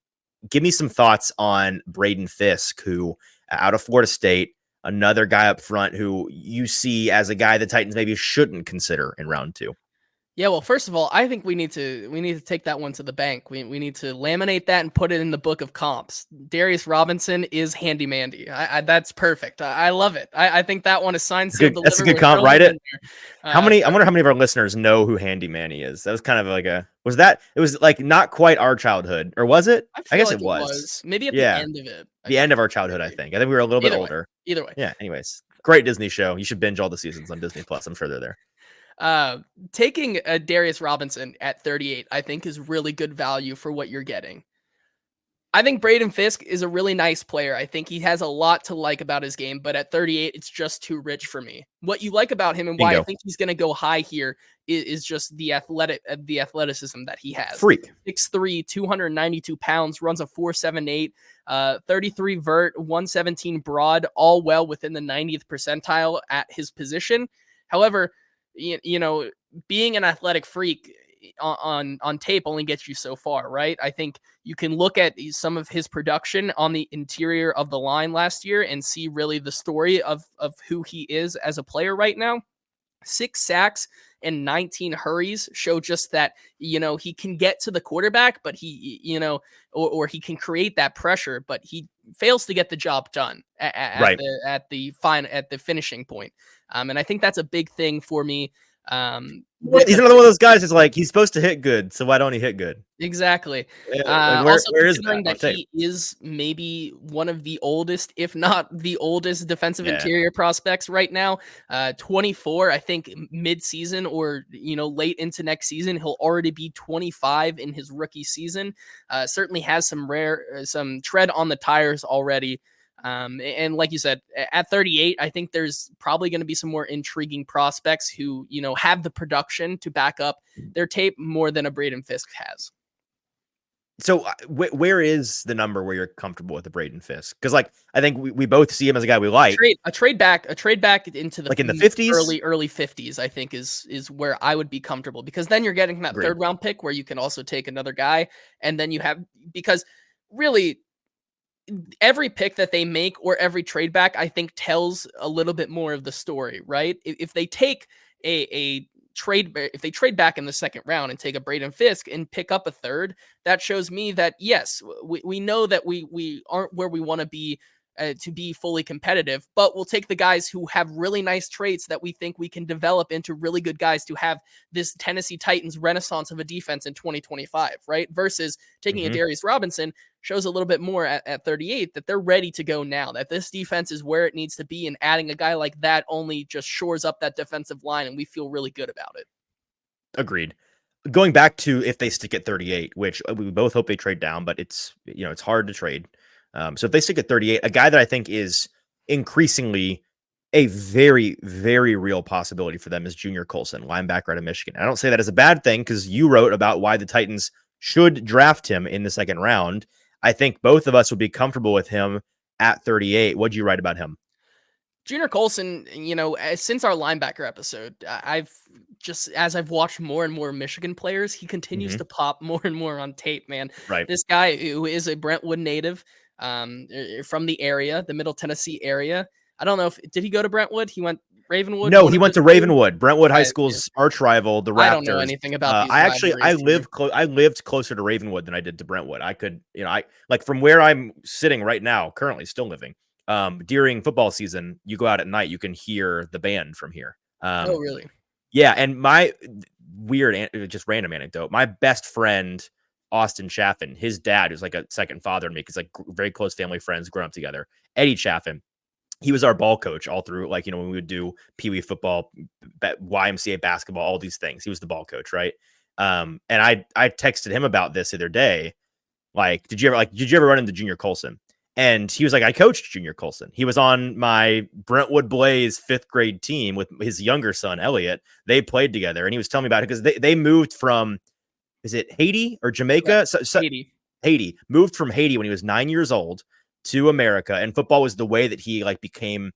give me some thoughts on Braden Fiske, who out of Florida State, another guy up front who you see as a guy the Titans maybe shouldn't consider in round 2. Yeah, well, first of all, I think we need to take that one to the bank. We need to laminate that and put it in the book of comps. Darius Robinson is handy mandy. That's perfect. I love it. I think that one is signed, sealed, delivered. That's a good comp. Write it. I wonder how many of our listeners know who Handy Manny is. That was kind of like it was like not quite our childhood, or was it? I guess like it was. Maybe at the end of it. The end of our childhood, I think. I think we were a little bit older. Either way. Yeah. Anyways, great Disney show. You should binge all the seasons on Disney Plus. I'm sure they're there. Taking Darius Robinson at 38, I think is really good value for what you're getting. I think Braden Fiske is a really nice player. I think he has a lot to like about his game, but at 38, it's just too rich for me. What you like about him and why I think he's going to go high here is just the athleticism that he has. Freak. 6'3", 292 pounds, runs a 4.78, 33 vert, 117 broad, all well within the 90th percentile at his position. However, being an athletic freak on tape only gets you so far, right? I think you can look at some of his production on the interior of the line last year and see really the story of who he is as a player right now. 6 sacks and 19 hurries show just that, he can get to the quarterback, but he, or he can create that pressure, but he fails to get the job done at the finishing point. And I think that's a big thing for me. He's another one of those guys that's like, he's supposed to hit good, so why don't he hit good? Exactly. Like, Also where is considering that he is maybe one of the oldest, if not the oldest defensive Yeah. interior prospects right now, 24, I think mid-season or, late into next season, he'll already be 25 in his rookie season. Certainly has some tread on the tires already. And like you said, at 38, I think there's probably going to be some more intriguing prospects who, have the production to back up their tape more than a Braden Fiske has. So where is the number where you're comfortable with the Braden Fiske? Because like I think we both see him as a guy we like. A trade back into the like in the 50s, early 50s. I think is where I would be comfortable, because then you're getting that third round pick where you can also take another guy, and then you have, because really every pick that they make or every trade back, I think, tells a little bit more of the story, right? If they take if they trade back in the second round and take a Braden Fiske and pick up a third, that shows me that, yes, we know that we aren't where we want to be fully competitive, but we'll take the guys who have really nice traits that we think we can develop into really good guys to have this Tennessee Titans renaissance of a defense in 2025, right? Versus taking a Darius Robinson shows a little bit more at 38 that they're ready to go now, that this defense is where it needs to be, and adding a guy like that only just shores up that defensive line, and we feel really good about it. Agreed. Going back to if they stick at 38, which we both hope they trade down, but it's hard to trade. So if they stick at 38, a guy that I think is increasingly a very, very real possibility for them is Junior Colson, linebacker out of Michigan. I don't say that as a bad thing, because you wrote about why the Titans should draft him in the second round. I think both of us would be comfortable with him at 38. What'd you write about him? Junior Colson, since our linebacker episode, as I've watched more and more Michigan players, he continues to pop more and more on tape, man. Right. This guy who is a Brentwood native, from the area, the Middle Tennessee area. I don't know did he go to Brentwood? He went Ravenwood? No, he went to Ravenwood, Brentwood High School's arch rival, the Raptors. I don't know anything about these I lived closer to Ravenwood than I did to Brentwood. I could, I like from where I'm sitting right now, currently still living. During football season, you go out at night, you can hear the band from here. Oh, really? Yeah, and my just random anecdote. My best friend, Austin Chaffin, his dad, who's like a second father to me, because like very close family friends, grown up together. Eddie Chaffin, he was our ball coach all through, like, when we would do Pee Wee football, YMCA basketball, all these things. He was the ball coach, right? And I texted him about this the other day. Like, did you ever run into Junior Colson? And he was like, I coached Junior Colson. He was on my Brentwood Blaze 5th grade team with his younger son, Elliot. They played together, and he was telling me about it because they moved from, is it Haiti or Jamaica? Haiti. Moved from Haiti when he was 9 years old to America, and football was the way that he like became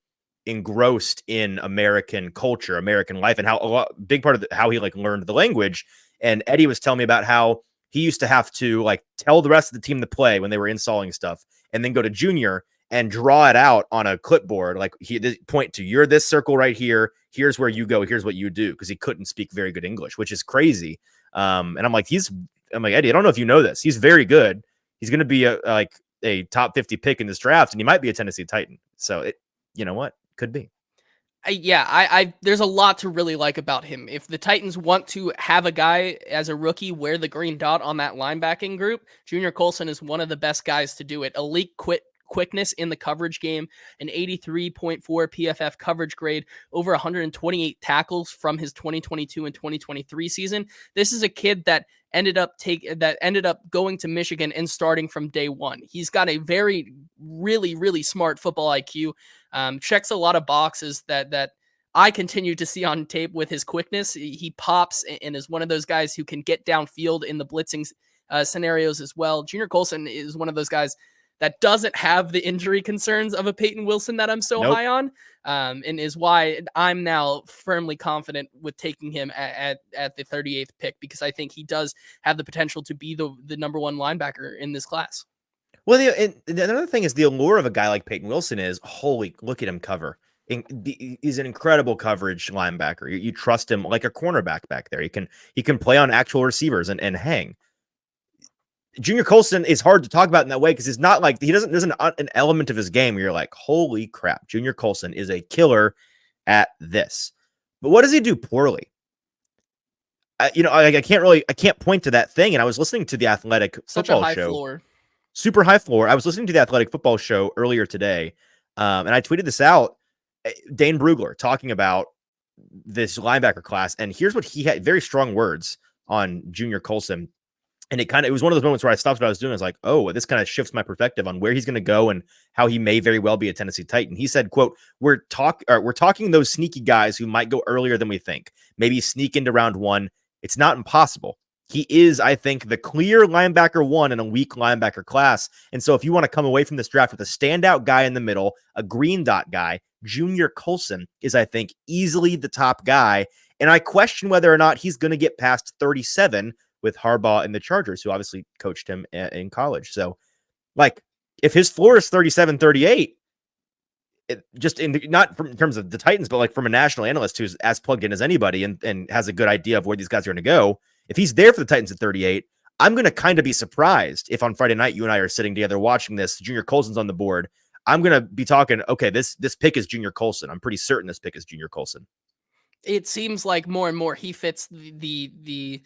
engrossed in American culture, American life, and big part of how he like learned the language. And Eddie was telling me about how he used to have to like tell the rest of the team to play when they were installing stuff, and then go to Junior and draw it out on a clipboard. Like point to, you're this circle right here. Here's where you go. Here's what you do. Because he couldn't speak very good English, which is crazy. And I'm like, Eddie, I don't know if you know this. He's very good. He's going to be a top 50 pick in this draft, and he might be a Tennessee Titan. So you know what? Could be. There's a lot to really like about him. If the Titans want to have a guy as a rookie wear the green dot on that linebacking group, Junior Colson is one of the best guys to do it. Elite quickness in the coverage game, an 83.4 PFF coverage grade, over 128 tackles from his 2022 and 2023 season. This is a kid that ended up going to Michigan and starting from day one. He's got a very, really, really smart football IQ. Checks a lot of boxes that I continue to see on tape with his quickness. He pops and is one of those guys who can get downfield in the blitzing scenarios as well. Junior Colson is one of those guys that doesn't have the injury concerns of a Peyton Wilson that I'm so high on, and is why I'm now firmly confident with taking him at the 38th pick, because I think he does have the potential to be the number one linebacker in this class. Well, another thing is the allure of a guy like Peyton Wilson is, look at him cover. He's an incredible coverage linebacker. You trust him like a cornerback back there. He can play on actual receivers and hang. Junior Colson is hard to talk about in that way because it's not like there's an element of his game where you're like, holy crap, Junior Colson is a killer at this. But what does he do poorly? I can't point to that thing. And I was listening to the Athletic Such a football high show, floor. super high floor. I was listening to the Athletic football show earlier today, and I tweeted this out. Dane Brugler talking about this linebacker class, and here's what he had: very strong words on Junior Colson. And it was one of those moments where I stopped what I was doing. I was like, oh, this kind of shifts my perspective on where he's going to go and how he may very well be a Tennessee Titan. He said, quote, we're talking those sneaky guys who might go earlier than we think, maybe sneak into round 1. It's not impossible. He is, I think, the clear linebacker 1 in a weak linebacker class. And so if you want to come away from this draft with a standout guy in the middle, a green dot guy, Junior Colson is, I think, easily the top guy. And I question whether or not he's going to get past 37 with Harbaugh and the Chargers, who obviously coached him in college. So, like, if his floor is 37, 38, not in terms of the Titans, but like from a national analyst who's as plugged in as anybody and has a good idea of where these guys are going to go, if he's there for the Titans at 38, I'm going to kind of be surprised if on Friday night you and I are sitting together watching this, Junior Colson's on the board. I'm going to be talking, okay, this pick is Junior Colson. I'm pretty certain this pick is Junior Colson. It seems like more and more he fits the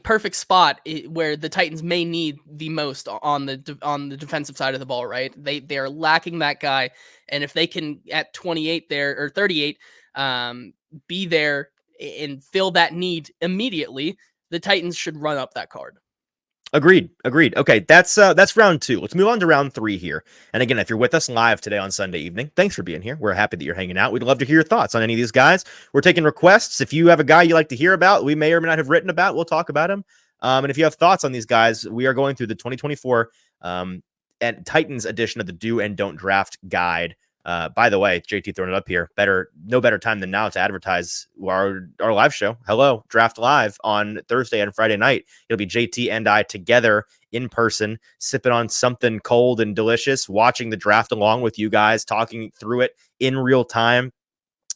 perfect spot where the Titans may need the most on the defensive side of the ball, right? They are lacking that guy. And if they can at 28 there or 38 be there and fill that need immediately, the Titans should run up that card. Agreed. Okay, that's round 2. Let's move on to round 3 here. And again, if you're with us live today on Sunday evening, thanks for being here. We're happy that you're hanging out. We'd love to hear your thoughts on any of these guys. We're taking requests. If you have a guy you like to hear about, we may or may not have written about, we'll talk about him. And if you have thoughts on these guys, we are going through the 2024 and Titans edition of the Do and Don't Draft Guide. By the way, JT throwing it up here. No better time than now to advertise our live show. Hello, Draft Live on Thursday and Friday night. It'll be JT and I together in person, sipping on something cold and delicious, watching the draft along with you guys, talking through it in real time,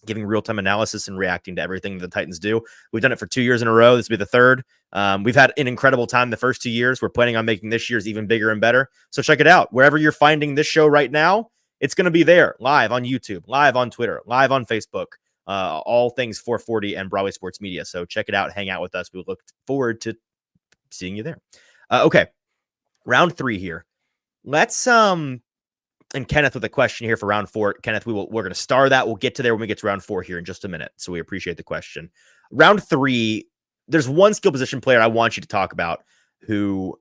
giving real-time analysis and reacting to everything the Titans do. We've done it for 2 years in a row. This will be the third. We've had an incredible time the first 2 years. We're planning on making this year's even bigger and better. So check it out. Wherever you're finding this show right now, it's going to be there, live on YouTube, live on Twitter, live on Facebook, all things 440 and Broadway Sports Media. So check it out. Hang out with us. We look forward to seeing you there. Okay, round 3 here. Let's and Kenneth with a question here for round 4. Kenneth, we're going to star that. We'll get to there when we get to round 4 here in just a minute. So we appreciate the question. Round 3, there's one skill position player I want you to talk about who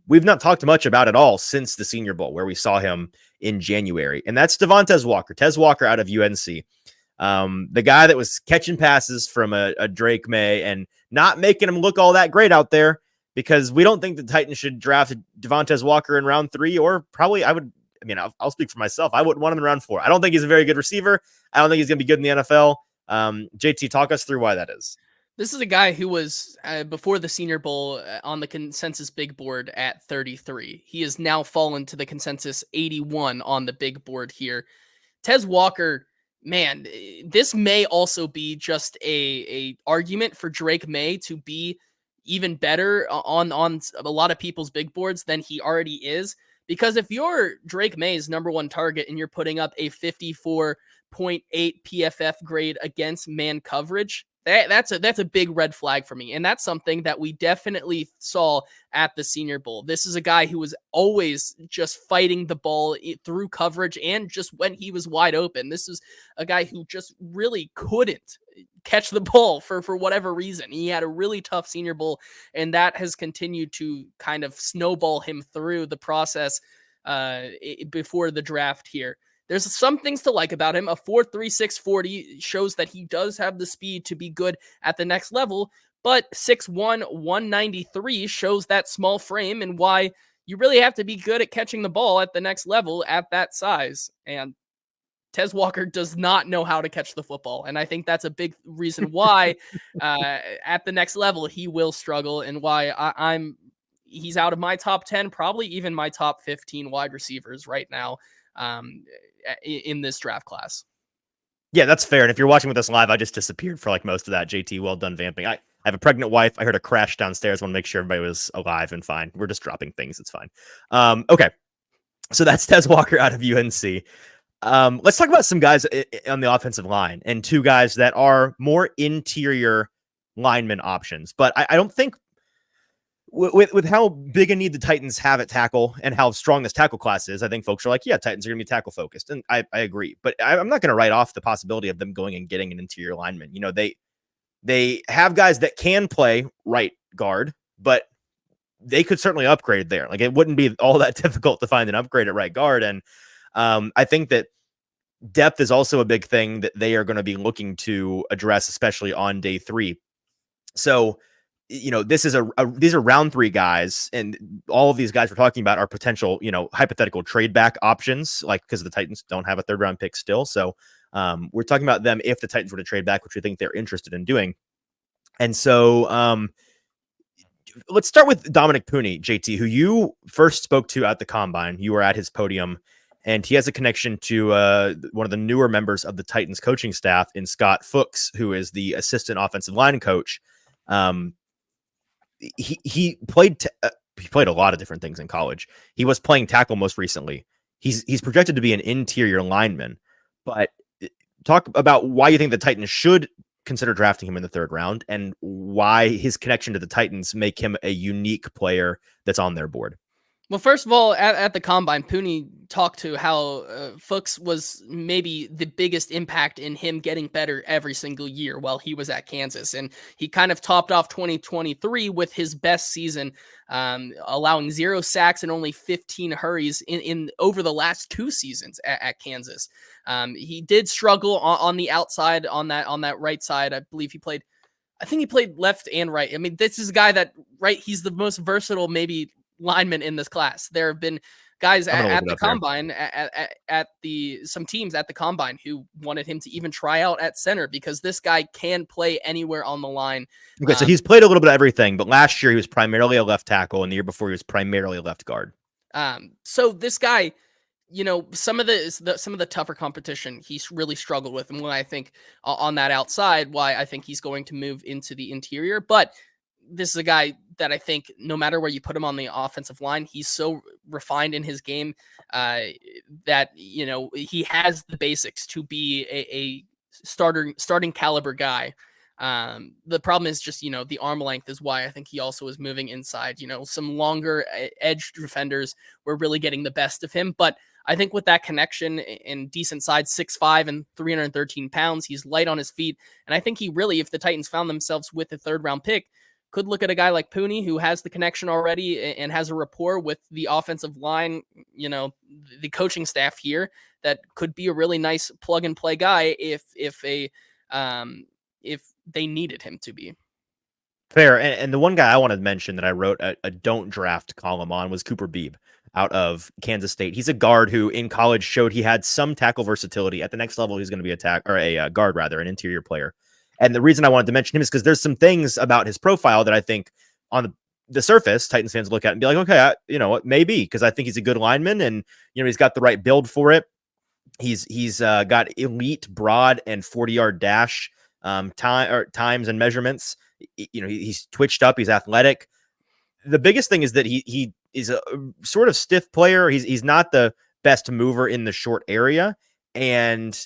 we've not talked much about at all since the Senior Bowl, where we saw him in January. And that's Devontez Walker. Tez Walker out of UNC. The guy that was catching passes from a Drake May and not making him look all that great out there, because we don't think the Titans should draft Devontez Walker in round 3, or probably I'll speak for myself. I wouldn't want him in round 4. I don't think he's a very good receiver. I don't think he's going to be good in the NFL. JT, talk us through why that is. This is a guy who was, before the Senior Bowl, on the consensus big board at 33. He has now fallen to the consensus 81 on the big board here. Tez Walker, man, this may also be just a argument for Drake May to be even better on a lot of people's big boards than he already is. Because if you're Drake May's number 1 target and you're putting up a 54.8 PFF grade against man coverage, that's a big red flag for me. And that's something that we definitely saw at the Senior Bowl. This is a guy who was always just fighting the ball through coverage and just when he was wide open. This is a guy who just really couldn't catch the ball for whatever reason. He had a really tough Senior Bowl, and that has continued to kind of snowball him through the process before the draft here. There's some things to like about him. A 4.36 40 shows that he does have the speed to be good at the next level, but 6'1", 193 shows that small frame and why you really have to be good at catching the ball at the next level at that size. And Tez Walker does not know how to catch the football. And I think that's a big reason why at the next level he will struggle, and why he's out of my top 10, probably even my top 15 wide receivers right now in this draft class. Yeah, that's fair. And if you're watching with us live, I just disappeared for like most of that. JT, well done vamping. I have a pregnant wife. I heard a crash downstairs. I want to make sure everybody was alive and fine. We're just dropping things. It's fine. Okay. So that's Tez Walker out of UNC. Let's talk about some guys on the offensive line, and 2 guys that are more interior lineman options. But I don't think with how big a need the Titans have at tackle and how strong this tackle class is, I think folks are like, yeah, Titans are going to be tackle focused. And I agree. But I'm not going to write off the possibility of them going and getting an interior lineman. You know, they have guys that can play right guard, but they could certainly upgrade there. Like, it wouldn't be all that difficult to find an upgrade at right guard. And I think that depth is also a big thing that they are going to be looking to address, especially on day 3. So, you know, this is these are round 3 guys, and all of these guys we're talking about are potential, you know, hypothetical trade back options, like, because the Titans don't have a 3rd round pick still. So we're talking about them if the Titans were to trade back, which we think they're interested in doing. And so let's start with Dominick Puni, JT, who you first spoke to at the Combine. You were at his podium, and he has a connection to one of the newer members of the Titans coaching staff in Scott Fuchs, who is the assistant offensive line coach. He played a lot of different things in college. He was playing tackle most recently. He's projected to be an interior lineman. But talk about why you think the Titans should consider drafting him in the 3rd round, and why his connection to the Titans make him a unique player that's on their board. Well, first of all, at the Combine, Puni talked to how Fuchs was maybe the biggest impact in him getting better every single year while he was at Kansas. And he kind of topped off 2023 with his best season, allowing 0 sacks and only 15 hurries in over the last 2 seasons at Kansas. He did struggle on the outside, on that right side. I think he played left and right. I mean, this is a guy that, right, he's the most versatile maybe lineman in this class. There have been guys at the Combine, some teams at the Combine who wanted him to even try out at center, because this guy can play anywhere on the line. Okay, so he's played a little bit of everything, but last year he was primarily a left tackle, and the year before he was primarily a left guard. So this guy, you know, some of the tougher competition he's really struggled with, and when I think on that outside, why I think he's going to move into the interior. But this is a guy that I think no matter where you put him on the offensive line, he's so refined in his game that, you know, he has the basics to be a starting caliber guy. The problem is just, you know, the arm length is why I think he also is moving inside. You know, some longer edge defenders were really getting the best of him. But I think with that connection and decent size, 6'5" and 313 pounds, he's light on his feet. And I think he really, if the Titans found themselves with a 3rd round pick, could look at a guy like Puni, who has the connection already and has a rapport with the offensive line, you know, the coaching staff here, that could be a really nice plug and play guy if they needed him to be. Fair. And the one guy I wanted to mention that I wrote a don't draft column on was Cooper Beebe out of Kansas State. He's a guard who in college showed he had some tackle versatility. At the next level, he's going to be a guard, an interior player. And the reason I wanted to mention him is because there's some things about his profile that I think on the surface, Titans fans look at and be like, okay, you know what, maybe, because I think he's a good lineman, and, you know, he's got the right build for it. He's got elite broad and 40-yard dash times and measurements. You know, he's twitched up. He's athletic. The biggest thing is that he is a sort of stiff player. He's not the best mover in the short area, and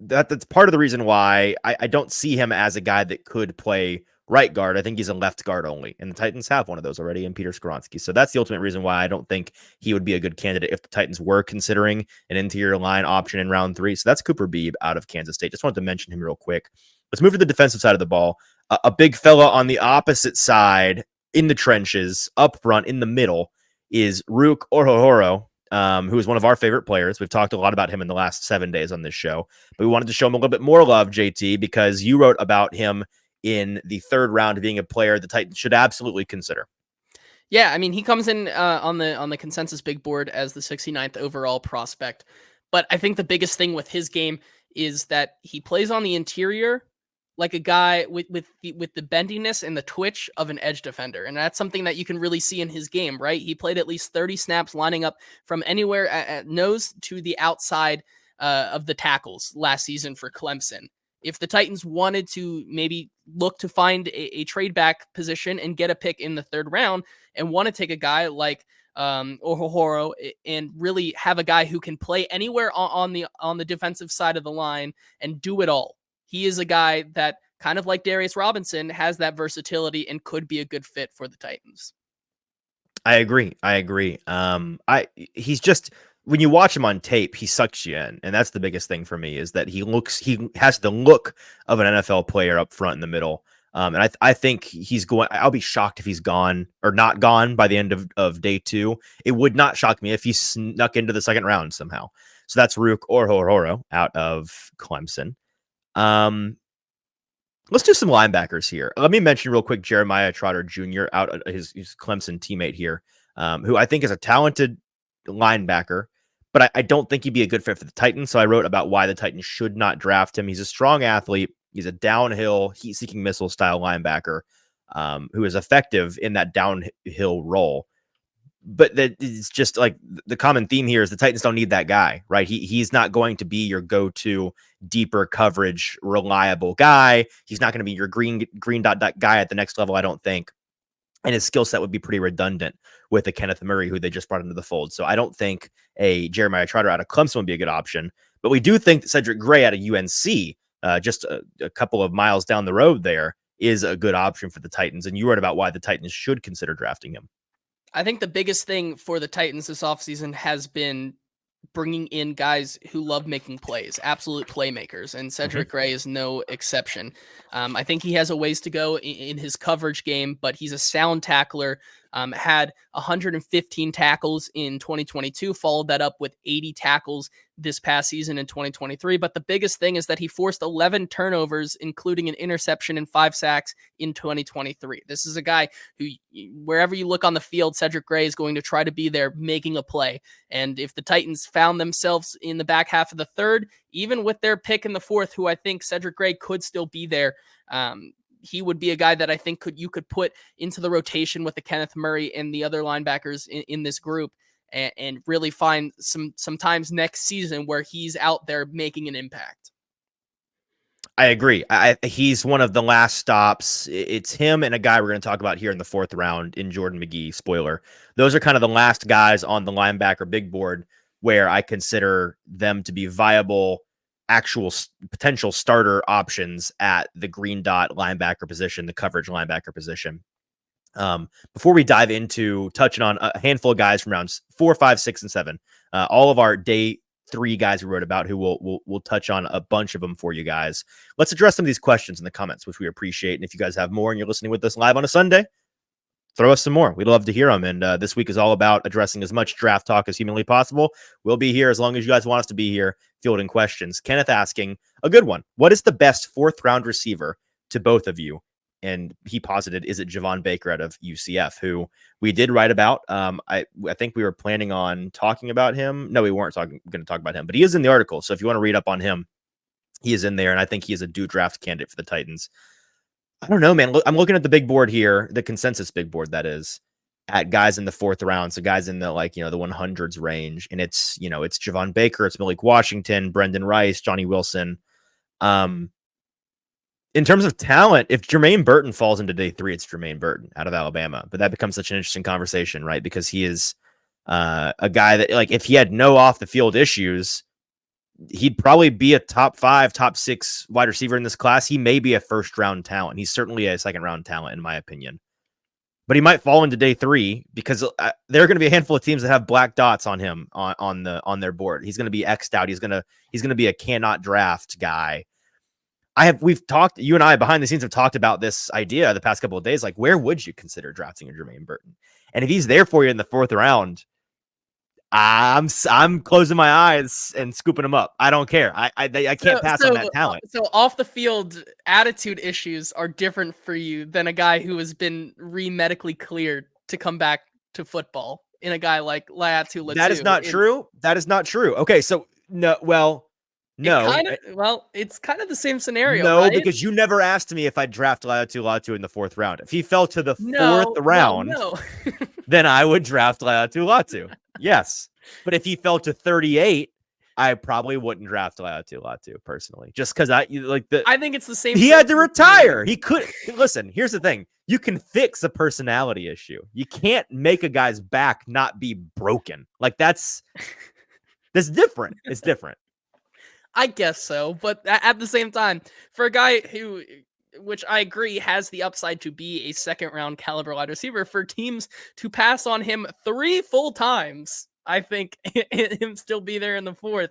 that's part of the reason why I don't see him as a guy that could play right guard. I think he's a left guard only, and the Titans have one of those already in Peter Skoronski. So that's the ultimate reason why I don't think he would be a good candidate if the Titans were considering an interior line option in round 3. So that's Cooper Beebe out of Kansas State. Just wanted to mention him real quick. Let's move to the defensive side of the ball. A big fella on the opposite side in the trenches, up front in the middle, is Ruke Orhorhoro, who is one of our favorite players. We've talked a lot about him in the last 7 days on this show, but we wanted to show him a little bit more love, JT, because you wrote about him in the 3rd round being a player the Titans should absolutely consider. Yeah, I mean, he comes in on the consensus big board as the 69th overall prospect, but I think the biggest thing with his game is that he plays on the interior like a guy with the bendiness and the twitch of an edge defender. And that's something that you can really see in his game, right? He played at least 30 snaps lining up from anywhere at nose to the outside of the tackles last season for Clemson. If the Titans wanted to maybe look to find a trade back position and get a pick in the 3rd round and want to take a guy like Orhorhoro and really have a guy who can play anywhere on the defensive side of the line and do it all, he is a guy that, kind of like Darius Robinson, has that versatility and could be a good fit for the Titans. I agree. He's just, when you watch him on tape, he sucks you in. And that's the biggest thing for me, is that he has the look of an NFL player up front in the middle. And I think he's going, I'll be shocked if he's gone or not gone by the end of day 2. It would not shock me if he snuck into the second round somehow. So that's Ruke Orhorhoro out of Clemson. Let's do some linebackers here. Let me mention real quick Jeremiah Trotter Jr., out his Clemson teammate here, who I think is a talented linebacker, but I don't think he'd be a good fit for the Titans. So I wrote about why the Titans should not draft him. He's a strong athlete. He's a downhill, heat-seeking missile style linebacker who is effective in that downhill role. But it's just like the common theme here is the Titans don't need that guy, right? He's not going to be your go-to deeper coverage, reliable guy. He's not going to be your green dot guy at the next level, I don't think. And his skill set would be pretty redundant with a Kenneth Murray, who they just brought into the fold. So I don't think a Jeremiah Trotter out of Clemson would be a good option. But we do think that Cedric Gray out of UNC, just a couple of miles down the road there, is a good option for the Titans. And you wrote about why the Titans should consider drafting him. I think the biggest thing for the Titans this offseason has been bringing in guys who love making plays, absolute playmakers, and Cedric Gray is no exception. I think he has a ways to go in his coverage game, but he's a sound tackler. Had 115 tackles in 2022, followed that up with 80 tackles this past season in 2023. But the biggest thing is that he forced 11 turnovers, including an interception and 5 sacks in 2023. This is a guy who, wherever you look on the field, Cedric Gray is going to try to be there making a play. And if the Titans found themselves in the back half of the third, even with their pick in the fourth, who I think Cedric Gray could still be there, he would be a guy that I think you could put into the rotation with the Kenneth Murray and the other linebackers in this group, and really find sometimes next season where he's out there making an impact. I agree. He's one of the last stops. It's him and a guy we're going to talk about here in the 4th round in Jordan Magee. Spoiler. Those are kind of the last guys on the linebacker big board where I consider them to be viable, actual potential starter options at the green dot linebacker position, the coverage linebacker position. Before we dive into touching on a handful of guys from rounds 4, 5, 6, and 7, all of our day 3 guys we wrote about, who we'll touch on a bunch of them for you guys. Let's address some of these questions in the comments, which we appreciate. And if you guys have more and you're listening with us live on a Sunday, throw us some more. We'd love to hear them. And this week is all about addressing as much draft talk as humanly possible. We'll be here as long as you guys want us to be here, fielding questions. Kenneth asking a good one. What is the best 4th round receiver to both of you? And he posited, is it Javon Baker out of UCF, who we did write about. I think we were planning on talking about him. No, we weren't going to talk about him, but he is in the article. So if you want to read up on him, he is in there. And I think he is a due draft candidate for the Titans. I don't know, man. I'm looking at the big board here, the consensus big board, that is, at guys in the 4th round. So guys in the, the 100s range. And it's Javon Baker, it's Malik Washington, Brenden Rice, Johnny Wilson. In terms of talent, if Jermaine Burton falls into day 3, it's Jermaine Burton out of Alabama. But that becomes such an interesting conversation, right? Because he is a guy that, if he had no off the field issues, he'd probably be a top 5, top 6 wide receiver in this class. He may be a 1st round talent. He's certainly a 2nd round talent, in my opinion. But he might fall into day 3 because there are going to be a handful of teams that have black dots on him on their board. He's going to be X'd out. He's going to be a cannot draft guy. We've talked, you and I behind the scenes have talked about this idea the past couple of days. Where would you consider drafting a Jermaine Burton? And if he's there for you in the 4th round, I'm closing my eyes and scooping him up. I don't care. I can't pass on that talent. So off the field attitude issues are different for you than a guy who has been medically cleared to come back to football in a guy like Laiatu Latu. That is not true. That is not true. Okay. So no, it's kind of the same scenario. No, right? Because you never asked me if I'd draft Laiatu Latu in the 4th round. If he fell to the 4th round, then I would draft Laiatu Latu. Yes. But if he fell to 38, I probably wouldn't draft Laiatu Latu personally, just because I think it's the same. He had to retire. He could listen. Here's the thing. You can fix a personality issue. You can't make a guy's back not be broken. That's different. It's different. I guess so, but at the same time, for a guy who, which I agree has the upside to be a second round caliber wide receiver, for teams to pass on him 3 full times, I think him still be there in the fourth.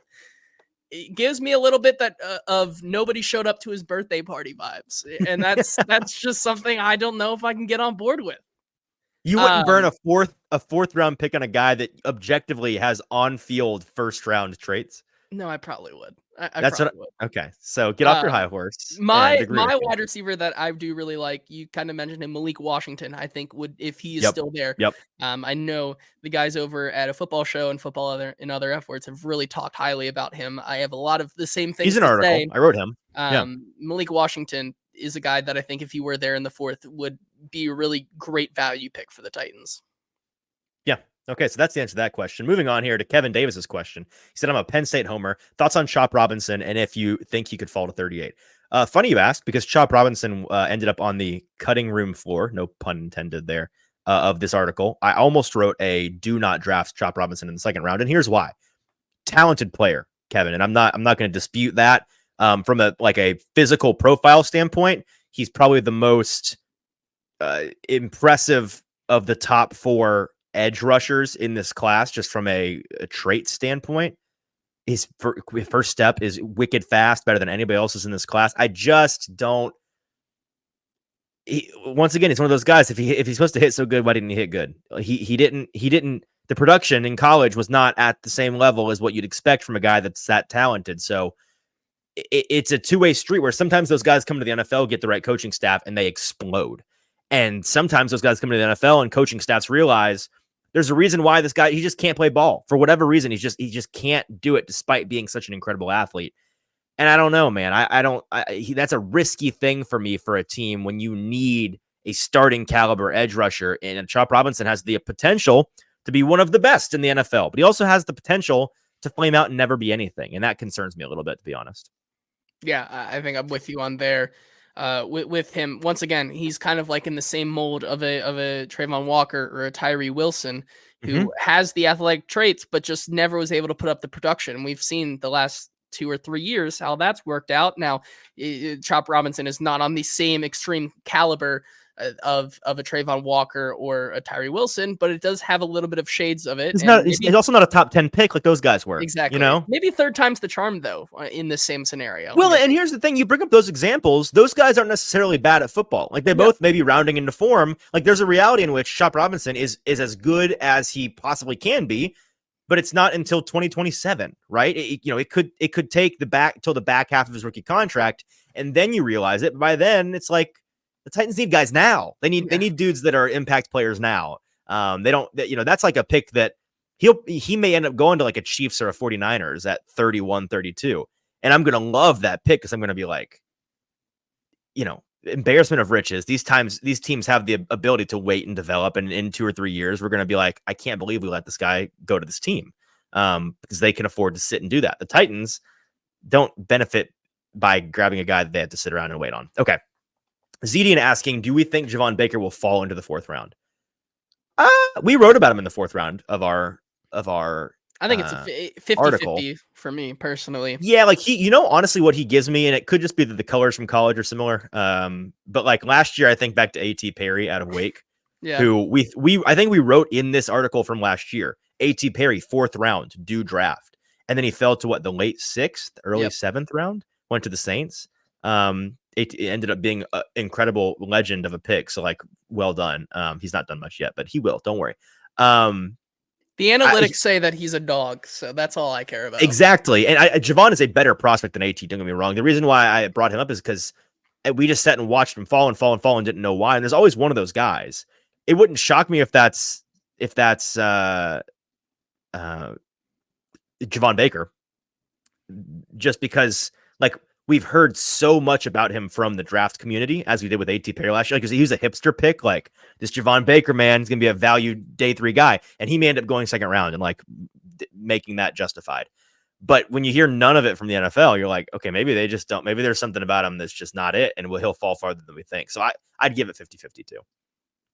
It gives me a little bit that of nobody showed up to his birthday party vibes, and that's just something I don't know if I can get on board with. You wouldn't burn a fourth round pick on a guy that objectively has on field first round traits. No, I probably would. Okay, so get off your high horse. My wide receiver that I do really like, you kind of mentioned him, Malik Washington, I think would, if he is still there. Yep. I know the guys over at a football show and other F words have really talked highly about him. I have a lot of the same things. He's an article. Say. I wrote him. Malik Washington is a guy that I think if he were there in the fourth would be a really great value pick for the Titans. Yeah. Okay, so that's the answer to that question. Moving on here to Kevin Davis's question. He said, I'm a Penn State homer. Thoughts on Chop Robinson and if you think he could fall to 38? Funny you asked, because Chop Robinson ended up on the cutting room floor, no pun intended there, of this article. I almost wrote a do not draft Chop Robinson in the second round, and here's why. Talented player, Kevin, and I'm not going to dispute that. From a physical profile standpoint, he's probably the most impressive of the top 4 edge rushers in this class, just from a trait standpoint. His first step is wicked fast, better than anybody else's in this class. I just don't. Once again, he's one of those guys. If he's supposed to hit so good, why didn't he hit good? He didn't. The production in college was not at the same level as what you'd expect from a guy that's that talented. So it's a two-way street where sometimes those guys come to the NFL, get the right coaching staff, and they explode. And sometimes those guys come to the NFL and coaching staffs realize there's a reason why this guy, he just can't play ball for whatever reason. He just can't do it despite being such an incredible athlete. And I don't know, man. That's a risky thing for me for a team when you need a starting caliber edge rusher. And Chop Robinson has the potential to be one of the best in the NFL, but he also has the potential to flame out and never be anything. And that concerns me a little bit, to be honest. Yeah, I think I'm with you on there. With him, once again, he's kind of like in the same mold of a Trayvon Walker or a Tyree Wilson, who has the athletic traits, but just never was able to put up the production. We've seen the last 2 or 3 years how that's worked out. Now, Chop Robinson is not on the same extreme caliber of a Trayvon Walker or a Tyree Wilson, but it does have a little bit of shades of it. He's also not a top 10 pick like those guys were. Exactly. You know, maybe third time's the charm though in this same scenario. Well, and here's the thing: you bring up those examples; those guys aren't necessarily bad at football. Like they both may be rounding into form. Like there's a reality in which Chop Robinson is as good as he possibly can be, but it's not until 2027, right? It could take till the back half of his rookie contract, and then you realize it. But by then, it's like the Titans need guys now. They need dudes that are impact players now. That's like a pick that he may end up going to like a Chiefs or a 49ers at 31, 32. And I'm going to love that pick because I'm going to be like, embarrassment of riches. These teams have the ability to wait and develop. And in 2 or 3 years, we're going to be like, I can't believe we let this guy go to this team because they can afford to sit and do that. The Titans don't benefit by grabbing a guy that they have to sit around and wait on. Okay. Zedian asking, do we think Javon Baker will fall into the 4th round? We wrote about him in the 4th round of our I think it's a 50-50 for me personally. Yeah, like honestly what he gives me, and it could just be that the colors from college are similar. But like last year, I think back to A.T. Perry out of Wake, who I think we wrote in this article from last year, A.T. Perry, 4th round, due draft. And then he fell to the late 6th, early 7th round, went to the Saints. It ended up being an incredible legend of a pick. So like, well done. He's not done much yet, but he will. Don't worry. The analytics say that he's a dog, so that's all I care about. Exactly. And Javon is a better prospect than AT. Don't get me wrong. The reason why I brought him up is because we just sat and watched him fall and didn't know why. And there's always one of those guys. It wouldn't shock me if that's Javon Baker, just because like we've heard so much about him from the draft community, as we did with A.T. Perry last year, because he was a hipster pick. Like this Javon Baker man is going to be a value day 3 guy. And he may end up going 2nd round and like making that justified. But when you hear none of it from the NFL, you're like, okay, maybe they just don't, maybe there's something about him that's just not it. And he'll fall farther than we think. So I'd give it 50-50 too.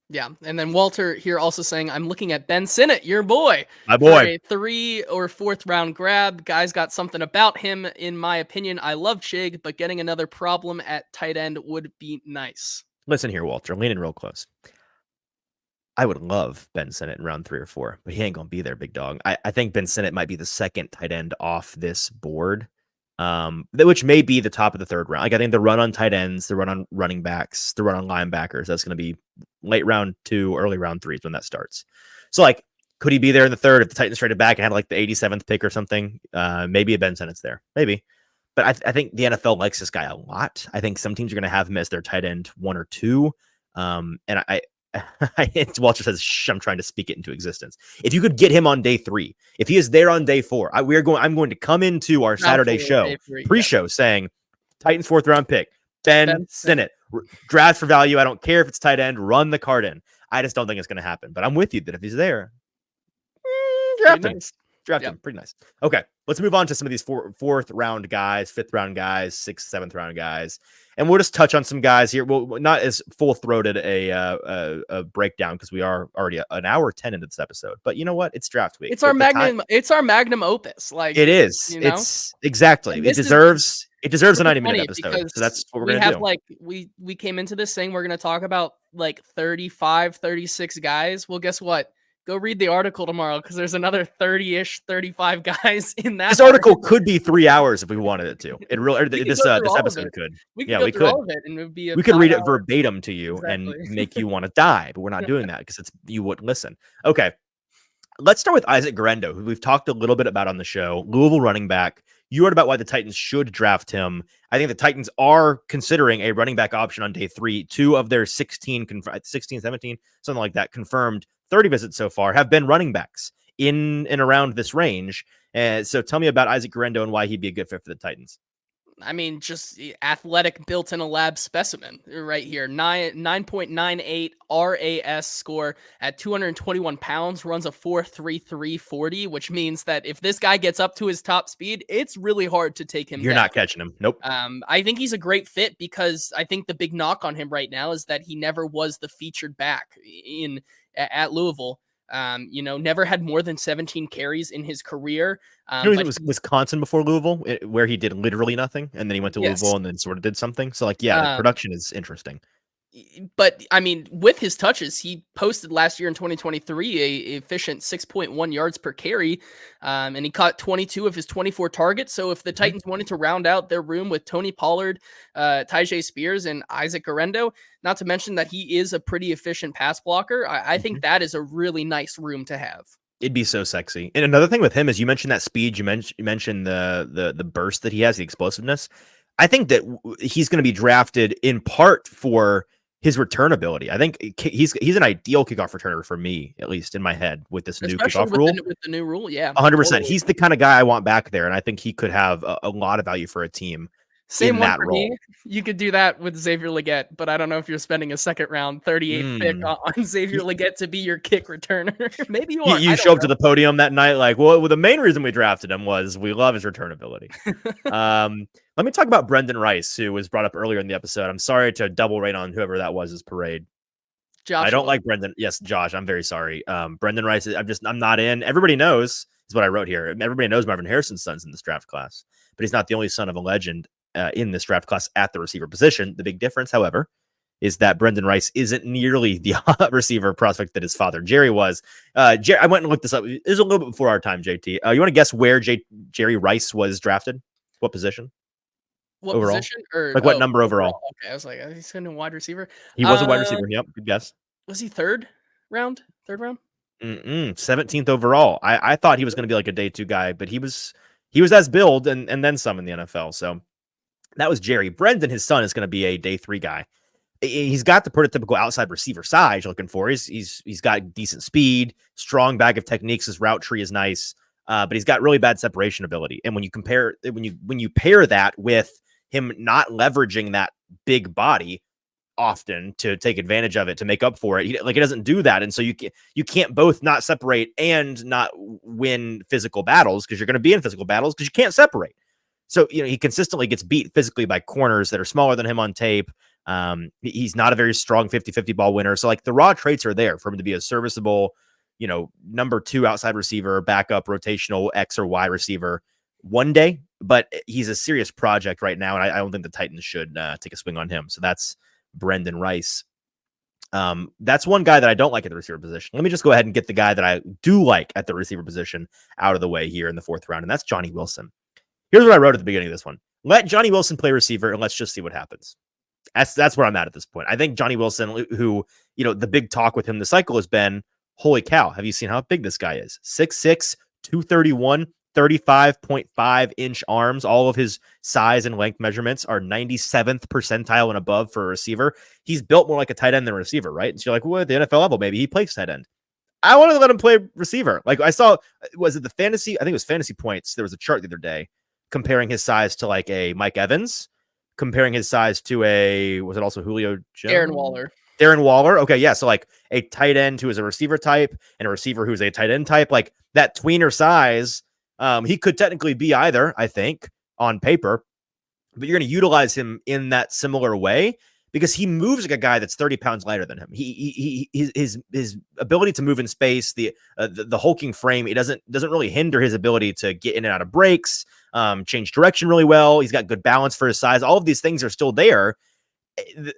Yeah, and then Walter here also saying, I'm looking at Ben Sinnott, your boy. My For boy. a 3rd or 4th round grab. Guy's got something about him, in my opinion. I love Chig, but getting another problem at tight end would be nice. Listen here, Walter, lean in real close. I would love Ben Sinnott in round 3 or 4, but he ain't going to be there, big dog. I think Ben Sinnott might be the 2nd tight end off this board, which may be the top of the 3rd round. Like, I think the run on tight ends, the run on running backs, the run on linebackers, that's going to be late round 2, early round 3 is when that starts. So, like, could he be there in the 3rd if the Titans traded back and had like the 87th pick or something? Maybe a Ben Sinnott's there. Maybe. But I think the NFL likes this guy a lot. I think some teams are going to have him as their tight end 1 or 2. And Walter says, "Shh, I'm trying to speak it into existence." If you could get him on day 3, if he is there on day 4, I'm going to come into our Saturday show, pre-show, saying Titans 4th round pick, Ben Sinnott, draft for value. I don't care if it's tight end, run the card in. I just don't think it's going to happen. But I'm with you that if he's there, draft him. Nice. Draft him. Pretty nice. Okay, let's move on to some of these 4th round guys, 5th round guys, 6th, 7th round guys. And we'll just touch on some guys here. Well, not as full-throated a breakdown because we are already an hour 10 into this episode. But you know what? It's draft week. It's our magnum. It's our magnum opus. Like it is. You know? It's exactly. It deserves a 90-minute episode. So that's what we're gonna do. Like we came into this saying we're gonna talk about like 35, 36 guys. Well, guess what? Go read the article tomorrow because there's another 30-ish, 35 guys in that. This article could be 3 hours if we wanted it to. It really this episode could. We could. All of it and it would be we could read it verbatim to you and make you want to die, but we're not doing that because you wouldn't listen. Okay, let's start with Isaac Guerendo, who we've talked a little bit about on the show. Louisville running back. You heard about why the Titans should draft him. I think the Titans are considering a running back option on day 3. 2 of their 16, 17, something like that, confirmed 30 visits so far have been running backs in and around this range. So tell me about Isaac Guerendo and why he'd be a good fit for the Titans. I mean, just athletic, built in a lab specimen right here. 9.98 RAS score at 221 pounds, runs a 4.33 40, which means that if this guy gets up to his top speed, it's really hard to take him You're down. Not catching him. Nope. I think he's a great fit because I think the big knock on him right now is that he never was the featured back at Louisville. Never had more than 17 carries in his career. It was Wisconsin before Louisville, where he did literally nothing, and then he went to Louisville and then sort of did something. So, like, the production is interesting. But I mean, with his touches, he posted last year in 2023 a efficient 6.1 yards per carry, and he caught 22 of his 24 targets. So if the Titans wanted to round out their room with Tony Pollard, Tyjae Spears, and Isaac Guerendo, not to mention that he is a pretty efficient pass blocker, I think that is a really nice room to have. It'd be so sexy. And another thing with him is you mentioned that speed, you mentioned the burst that he has, the explosiveness. I think that he's going to be drafted in part for his return ability. I think he's an ideal kickoff returner for me, at least in my head, with this new kickoff rule. With the new rule, yeah. 100%. Totally. He's the kind of guy I want back there, and I think he could have a lot of value for a team. Same one for me. You could do that with Xavier Legette, but I don't know if you're spending a 2nd round 38th pick on Xavier Legette to be your kick returner. Maybe you are. You show up to the podium that night like, well, the main reason we drafted him was we love his return ability. Let me talk about Brenden Rice, who was brought up earlier in the episode. I'm sorry to double rate on whoever that was, his parade. Joshua. I don't like Brenden. Yes, Josh, I'm very sorry. Brenden Rice, I'm not in. Everybody knows, is what I wrote here. Everybody knows Marvin Harrison's son's in this draft class, but he's not the only son of a legend in this draft class at the receiver position. The big difference, however, is that Brenden Rice isn't nearly the receiver prospect that his father, Jerry, was. I went and looked this up. It was a little bit before our time, JT. You want to guess where Jerry Rice was drafted? What position? What overall? Position? Or, what number overall? Okay, I was like, he's going to wide receiver. He was a wide receiver. Yep, good guess. Was he third round? 17th overall. I thought he was going to be like a day 2 guy, but he was as billed and then some in the NFL. So that was Jerry. Brenden, his son, is going to be a day 3 guy. He's got the prototypical outside receiver size you're looking for. He's got decent speed, strong bag of techniques. His route tree is nice, but he's got really bad separation ability. And when you pair that with him not leveraging that big body often to take advantage of it, to make up for it, he doesn't do that. And so you can't both not separate and not win physical battles, because you're going to be in physical battles because you can't separate. So, he consistently gets beat physically by corners that are smaller than him on tape. He's not a very strong 50-50 ball winner. So like the raw traits are there for him to be a serviceable, number 2 outside receiver, backup rotational X or Y receiver one day, but he's a serious project right now. And I don't think the Titans should take a swing on him. So that's Brenden Rice. That's one guy that I don't like at the receiver position. Let me just go ahead and get the guy that I do like at the receiver position out of the way here in the 4th round. And that's Johnny Wilson. Here's what I wrote at the beginning of this one. Let Johnny Wilson play receiver and let's just see what happens. That's where I'm at this point. I think Johnny Wilson, who, the big talk with him this cycle has been, holy cow, have you seen how big this guy is? 6'6", 231, 35.5 inch arms. All of his size and length measurements are 97th percentile and above for a receiver. He's built more like a tight end than a receiver, right? And so you're like, well, at the NFL level, maybe he plays tight end. I wanted to let him play receiver. Like I saw, was it the fantasy? I think it was Fantasy Points. There was a chart the other day comparing his size to like a Mike Evans, comparing his size to was it also Julio Jones? Darren Waller. Okay. Yeah. So like a tight end who is a receiver type and a receiver who's a tight end type, like that tweener size. He could technically be either, I think, on paper, but you're going to utilize him in that similar way because he moves like a guy that's 30 pounds lighter than him. His ability to move in space, the hulking frame, it doesn't really hinder his ability to get in and out of breaks, change direction really well. He's got good balance for his size. All of these things are still there.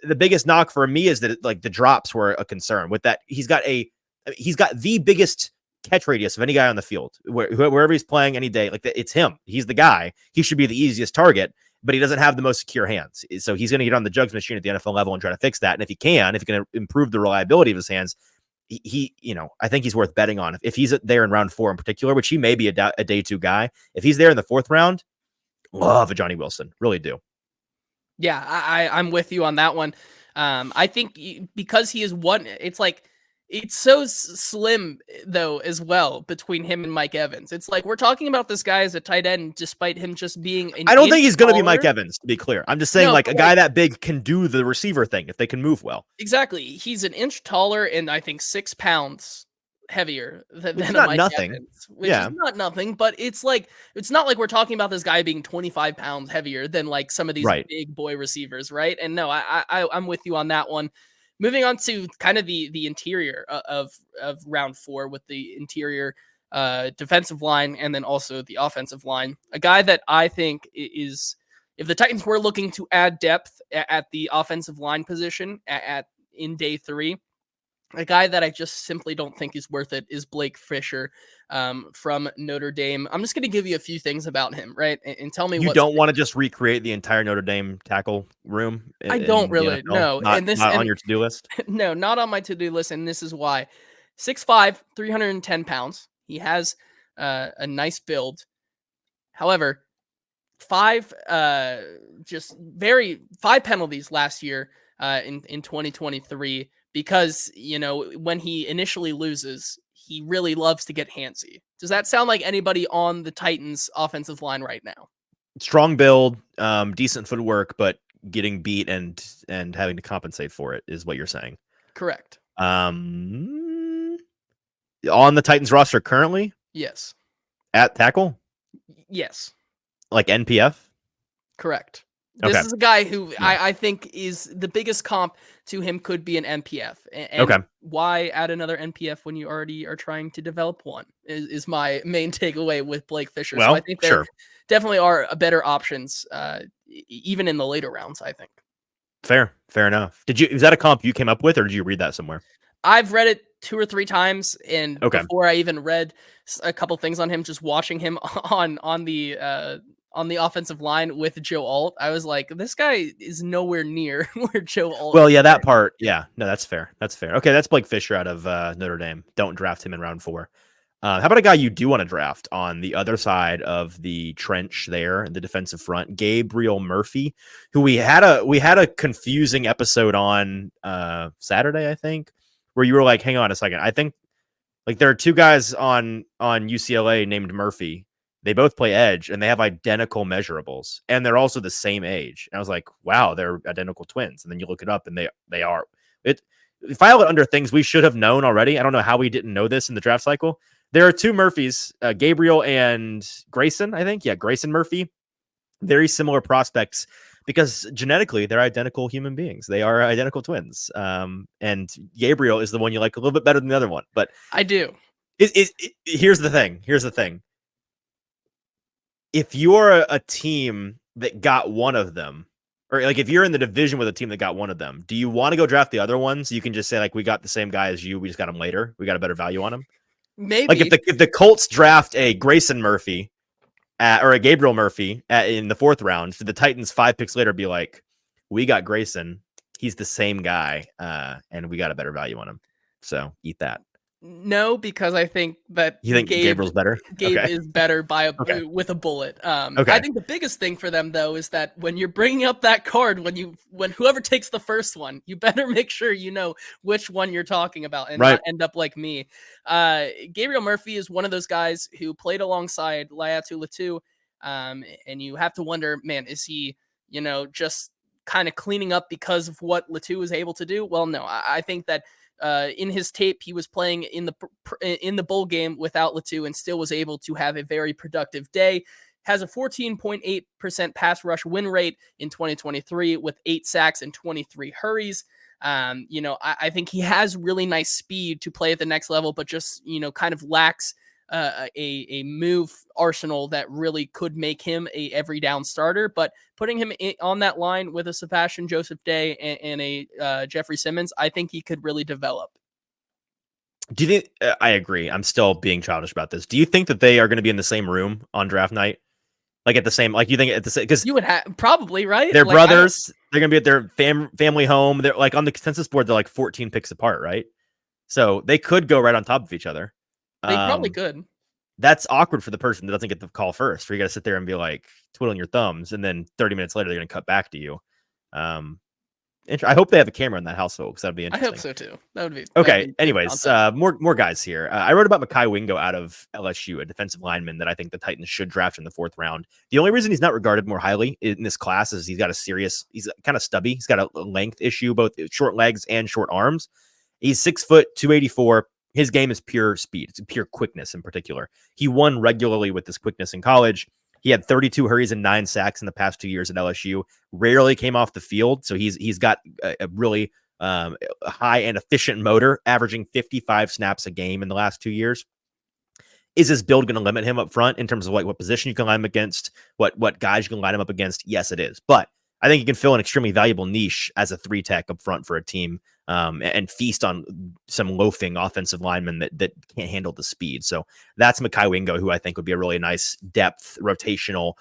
The biggest knock for me is that like the drops were a concern with that. He's got the biggest catch radius of any guy on the field, wherever he's playing any day. Like it's him. He's the guy. He should be the easiest target, but he doesn't have the most secure hands. So he's going to get on the jugs machine at the NFL level and try to fix that. And if he can improve the reliability of his hands, I think he's worth betting on. If he's there in round 4 in particular, which he may be a day 2 guy, if he's there in the 4th round, love a Johnny Wilson. Really do. Yeah, I'm with you on that one. I think because he is one, it's like, it's so slim though as well between him and Mike Evans. It's like we're talking about this guy as a tight end, despite him just being. I don't think he's going to be Mike Evans, to be clear. I'm just saying, a guy that big can do the receiver thing if they can move well. Exactly, he's an inch taller and I think 6 pounds heavier than a Mike Evans, which is not nothing. But it's not like we're talking about this guy being 25 pounds heavier than like some of these big boy receivers, right? And no, I'm with you on that one. Moving on to kind of the interior of round 4 with the interior defensive line and then also the offensive line. A guy that I think is, if the Titans were looking to add depth at the offensive line position in day 3, a guy that I just simply don't think is worth it is Blake Fisher from Notre Dame. I'm just going to give you a few things about him, right? And tell me you don't want to just recreate the entire Notre Dame tackle room. I don't really. No. Not on your to-do list? No, not on my to-do list. And this is why. 6'5", 310 pounds. He has a nice build. However, 5 penalties last year in 2023. Because, when he initially loses, he really loves to get handsy. Does that sound like anybody on the Titans offensive line right now? Strong build, decent footwork, but getting beat and having to compensate for it is what you're saying. Correct. On the Titans roster currently? Yes. At tackle? Yes. Like NPF? Correct. This is a guy who I think is the biggest comp to him could be an NPF. And why add another NPF when you already are trying to develop one is my main takeaway with Blake Fisher. Well, so I think there definitely are better options, even in the later rounds, I think. Fair enough. Is that a comp you came up with, or did you read that somewhere? I've read it 2 or 3 times, and before I even read a couple things on him, just watching him on the offensive line with Joe Alt, I was like, this guy is nowhere near where Joe Alt. Well, yeah, that part. Yeah, no, that's fair. Okay, that's Blake Fisher out of Notre Dame. Don't draft him in round 4. How about a guy you do want to draft on the other side of the trench there in the defensive front, Gabriel Murphy, who we had a confusing episode on Saturday, I think, where you were like, hang on a second. I think like there are 2 guys on UCLA named Murphy. They both play edge and they have identical measurables and they're also the same age. And I was like, wow, they're identical twins. And then you look it up and they are. File it under things we should have known already. I don't know how we didn't know this in the draft cycle. There are 2 Murphys, Gabriel and Grayson, I think. Yeah, Grayson Murphy. Very similar prospects, because genetically they're identical human beings. They are identical twins. And Gabriel is the one you like a little bit better than the other one. But I do. Here's the thing. If you're a team that got one of them, or like if you're in the division with a team that got one of them, do you want to go draft the other one so you can just say like, we got the same guy as you, we just got him later, we got a better value on him? Maybe. Like if the Colts draft a Grayson Murphy or a Gabriel Murphy in the 4th round, the Titans 5 picks later be like, we got Grayson, he's the same guy, and we got a better value on him. So eat that. No, because I think that you think Gabriel's better. Gabe is better by with a bullet. I think the biggest thing for them though is that when you're bringing up that card, when whoever takes the first one, you better make sure you know which one you're talking about and not end up like me. Gabriel Murphy is one of those guys who played alongside Laiatu Latu, and you have to wonder, man, is he just kind of cleaning up because of what Latu was able to do? Well, no, I think that. In his tape, he was playing in the bowl game without Latu and still was able to have a very productive day. Has a 14.8% pass rush win rate in 2023 with 8 sacks and 23 hurries. I think he has really nice speed to play at the next level, but just, kind of lacks a move arsenal that really could make him a every down starter. But putting him on that line with a Sebastian Joseph Day and a Jeffrey Simmons, I think he could really develop. Do you think I agree? I'm still being childish about this. Do you think that they are going to be in the same room on draft night? Like at the same, like you think at the same, because you would have probably, right? They're brothers. They're going to be at their family home. They're like on the consensus board. They're like 14 picks apart, right? So they could go right on top of each other. They probably could. That's awkward for the person that doesn't get the call first, where you got to sit there and be like twiddling your thumbs, and then 30 minutes later they're going to cut back to you. I hope they have a camera in that household because that'd be interesting. I hope so too. That would be okay. Anyways, more guys here. I wrote about Mekhi Wingo out of LSU, a defensive lineman that I think the Titans should draft in the 4th round. The only reason he's not regarded more highly in this class is he's kind of stubby. He's got a length issue, both short legs and short arms. He's 6 foot 284. His game is pure speed. It's pure quickness in particular. He won regularly with this quickness in college. He had 32 hurries and 9 sacks in the past 2 years at LSU. Rarely came off the field, so he's got a really high and efficient motor, averaging 55 snaps a game in the last 2 years. Is his build going to limit him up front in terms of like what position you can line him against, what guys you can line him up against? Yes, it is. But I think he can fill an extremely valuable niche as a 3-tech up front for a team. And feast on some loafing offensive linemen that can't handle the speed. So that's Mekhi Wingo, who I think would be a really nice depth, rotational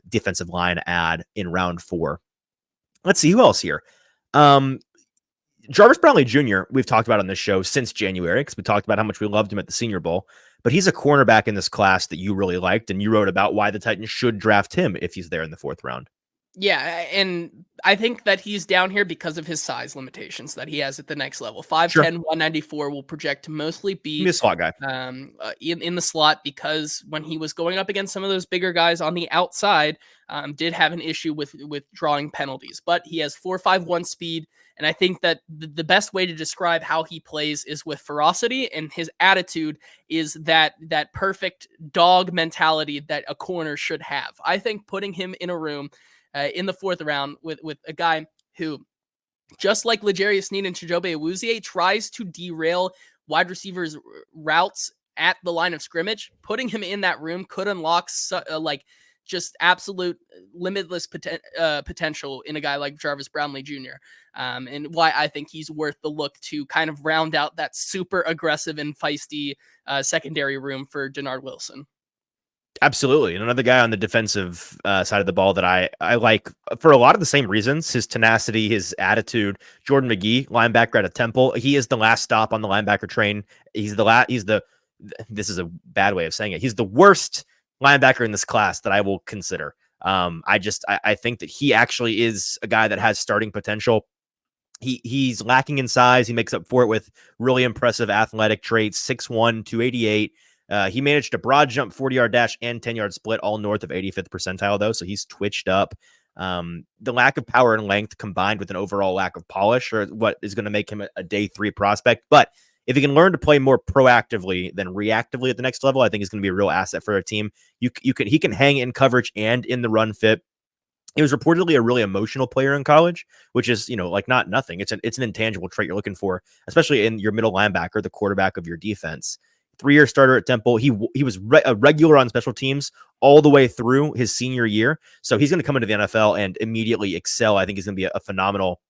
defensive line add in round 4. Let's see who else here. Jarvis Brownlee Jr., we've talked about on this show since January because we talked about how much we loved him at the Senior Bowl. But he's a cornerback in this class that you really liked, and you wrote about why the Titans should draft him if he's there in the 4th round. Yeah, and I think that he's down here because of his size limitations that he has at the next level. 5'10", 194 will project to mostly be a slot guy. In the slot, because when he was going up against some of those bigger guys on the outside, did have an issue with drawing penalties. But he has 4.51 speed, and I think that the best way to describe how he plays is with ferocity, and his attitude is that perfect dog mentality that a corner should have. I think putting him in a room in the 4th round with a guy who, just like L'Jarius Sneed and Chidobe Awuzie, tries to derail wide receivers' routes at the line of scrimmage, putting him in that room could unlock just absolute limitless potential in a guy like Jarvis Brownlee Jr. And why I think he's worth the look to kind of round out that super aggressive and feisty secondary room for Denard Wilson. Absolutely. And another guy on the defensive side of the ball that I like for a lot of the same reasons, his tenacity, his attitude. Jordan Magee, linebacker out of Temple. He is the last stop on the linebacker train. This is a bad way of saying it. He's the worst linebacker in this class that I will consider. I think that he actually is a guy that has starting potential. He's lacking in size. He makes up for it with really impressive athletic traits. 6'1", 288. He managed a broad jump, 40-yard dash, and 10-yard split, all north of 85th percentile, though, so he's twitched up. The lack of power and length combined with an overall lack of polish are what is going to make him a day 3 prospect. But if he can learn to play more proactively than reactively at the next level, I think he's going to be a real asset for a team. He can hang in coverage and in the run fit. He was reportedly a really emotional player in college, which is, like not nothing. It's an intangible trait you're looking for, especially in your middle linebacker, the quarterback of your defense. 3-year starter at Temple. He was a regular on special teams all the way through his senior year. So he's going to come into the NFL and immediately excel. I think he's going to be a phenomenal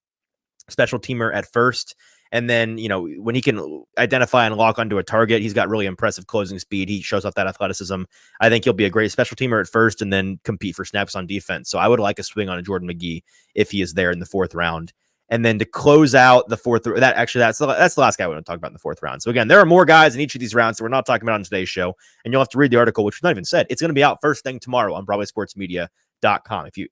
special teamer at first. And then, when he can identify and lock onto a target, he's got really impressive closing speed. He shows off that athleticism. I think he'll be a great special teamer at first and then compete for snaps on defense. So I would like a swing on a Jordan Magee if he is there in the 4th round. And then to close out the 4th, that's the last guy I want to talk about in the 4th round. So again, there are more guys in each of these rounds that we're not talking about on today's show. And you'll have to read the article, which we've not even said. It's going to be out first thing tomorrow on BroadwaySportsMedia.com.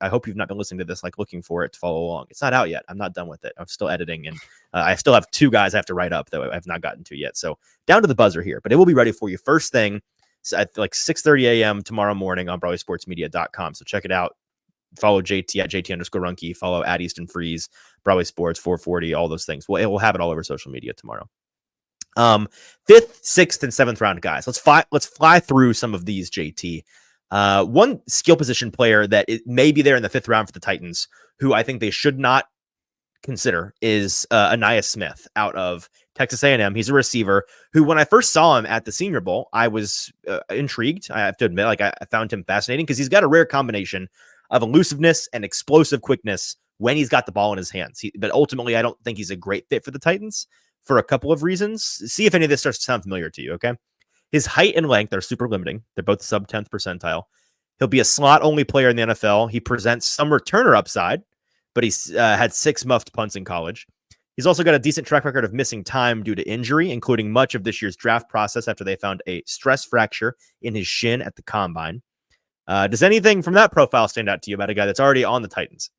I hope you've not been listening to this, like looking for it to follow along. It's not out yet. I'm not done with it. I'm still editing, and I still have 2 guys I have to write up that I've not gotten to yet. So down to the buzzer here, but it will be ready for you first thing at like 6:30 a.m. tomorrow morning on BroadwaySportsMedia.com. So check it out. Follow JT at JT_Runke. Follow at Easton Freeze, Broadway Sports 440, all those things. Well, it will have it all over social media tomorrow. 5th, 6th, and 7th round guys. Let's fly through some of these, JT. One skill position player that may be there in the 5th round for the Titans, who I think they should not consider, is Ainias Smith out of Texas A&M. He's a receiver who, when I first saw him at the Senior Bowl, I was intrigued. I have to admit, I found him fascinating because he's got a rare combination of elusiveness and explosive quickness when he's got the ball in his hands. But ultimately, I don't think he's a great fit for the Titans for a couple of reasons. See if any of this starts to sound familiar to you, okay? His height and length are super limiting. They're both sub 10th percentile. He'll be a slot-only player in the NFL. He presents some returner upside, but he's had 6 muffed punts in college. He's also got a decent track record of missing time due to injury, including much of this year's draft process after they found a stress fracture in his shin at the combine. Does anything from that profile stand out to you about a guy that's already on the Titans?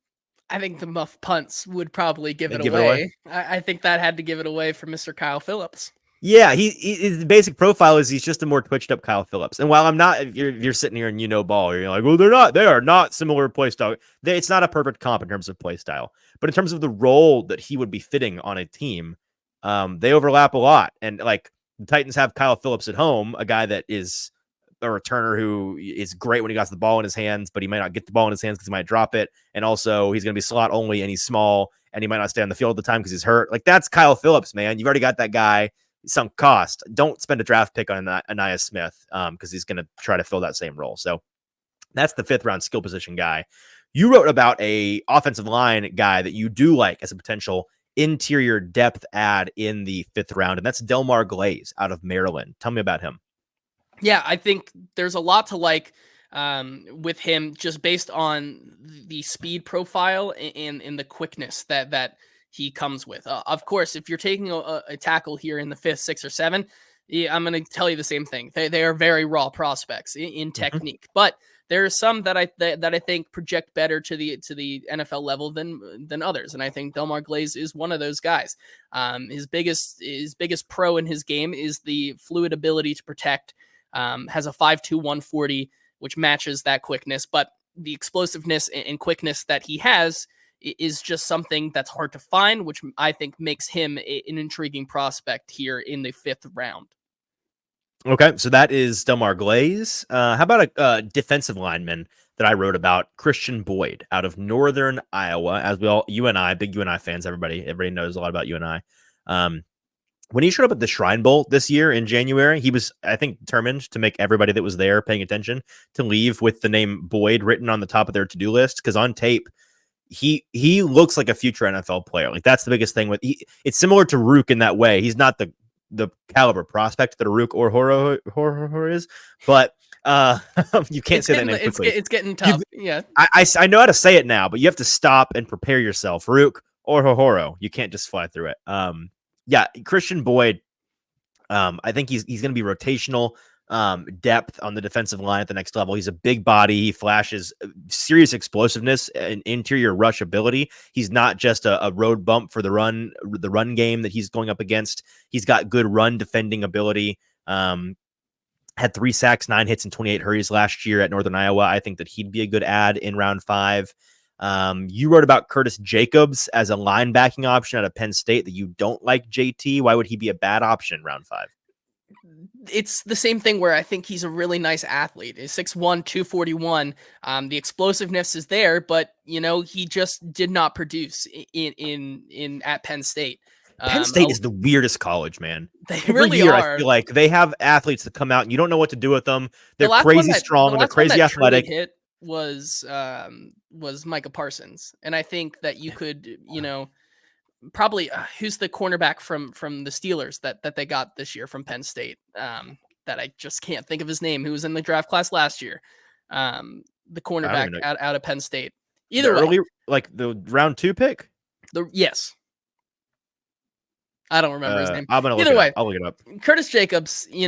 I think the muff punts would probably give it away. I think that had to give it away for Mr. Kyle Phillips. Yeah, his basic profile is he's just a more twitched up Kyle Phillips. And while I'm not, if you're sitting here and ball, you're like, well, they are not similar play style. It's not a perfect comp in terms of play style, but in terms of the role that he would be fitting on a team, they overlap a lot. And like the Titans have Kyle Phillips at home, a guy that is a returner who is great when he got the ball in his hands, but he might not get the ball in his hands because he might drop it. And also he's going to be slot only and he's small and he might not stay on the field at the time because he's hurt. Like that's Kyle Phillips, man. You've already got that guy. Sunk cost. Don't spend a draft pick on Ainias Smith because he's going to try to fill that same role. So that's the 5th round skill position guy. You wrote about a offensive line guy that you do like as a potential interior depth add in the 5th round, and that's Delmar Glaze out of Maryland. Tell me about him. Yeah, I think there's a lot to like with him just based on the speed profile and the quickness that he comes with. Of course, if you're taking a tackle here in the 5th, 6th, or 7th, I'm going to tell you the same thing. They are very raw prospects in technique, but there are some that I think project better to the NFL level than others, and I think Delmar Glaze is one of those guys. His biggest pro in his game is the fluid ability to protect. Has a 5'2", 140, which matches that quickness, but the explosiveness and quickness that he has is just something that's hard to find, which I think makes him an intriguing prospect here in the 5th round. Okay, so that is Delmar Glaze. How about a defensive lineman that I wrote about, Khristian Boyd out of Northern Iowa? As we all, UNI, big UNI fans, everybody knows a lot about UNI. When he showed up at the Shrine Bowl this year in January, he was, I think, determined to make everybody that was there paying attention to leave with the name Boyd written on the top of their to-do list, because on tape, he looks like a future NFL player. Like that's the biggest thing with it's similar to Ruke in that way. He's not the caliber prospect that a Ruke Orhorhoro is, but you can't say that name quickly. It's getting tough. Yeah, I know how to say it now, but you have to stop and prepare yourself. Ruke Orhorhoro. You can't just fly through it. Yeah, Khristian Boyd. I think he's going to be rotational depth on the defensive line at the next level. He's a big body. He flashes serious explosiveness and interior rush ability. He's not just a road bump for the run game that he's going up against. He's got good run defending ability. Had 3 sacks, 9 hits, and 28 hurries last year at Northern Iowa. I think that he'd be a good add in round 5. You wrote about Curtis Jacobs as a linebacking option out of Penn State that you don't like, JT. Why would he be a bad option in round 5? it's the same thing where I think he's a really nice athlete. He's 6'1", 241. The explosiveness is there, but he just did not produce in at Penn State. Penn State is the weirdest college, man. They Every really year, are. I feel like they have athletes that come out and you don't know what to do with them. They're The crazy strong. They're crazy athletic. Hit was Micah Parsons, and I think that you could, probably who's the cornerback from the Steelers that they got this year from Penn State, that I just can't think of his name, who was in the draft class last year, the cornerback out of Penn State. Either way, early, like the round 2 pick. Yes, I don't remember his name. I'm gonna look it up. I'll look it up. Curtis Jacobs, he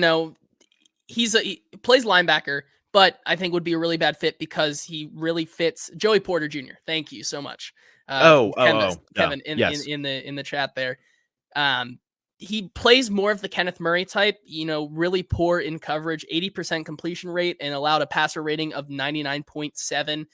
plays linebacker, but I think would be a really bad fit because he really fits Joey Porter Jr. Thank you so much. Kevin in the chat there. He plays more of the Kenneth Murray type, really poor in coverage, 80% completion rate, and allowed a passer rating of 99.7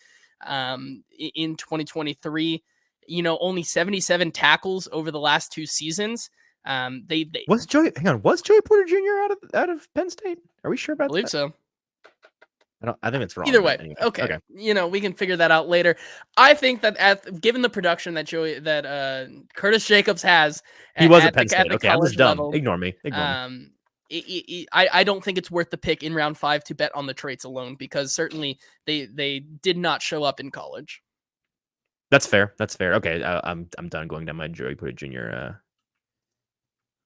in 2023. Only 77 tackles over the last 2 seasons. Was Joey Porter Jr. out of Penn State? Are we sure about that? I believe so. I think it's wrong. Either way, anyway. okay. We can figure that out later. I think that given the production that Curtis Jacobs has, he was at Penn State. Okay, I'm just dumb. Level, Ignore me. I don't think it's worth the pick in round 5 to bet on the traits alone, because certainly they did not show up in college. That's fair. Okay, I'm done going down my Joey Porter Jr.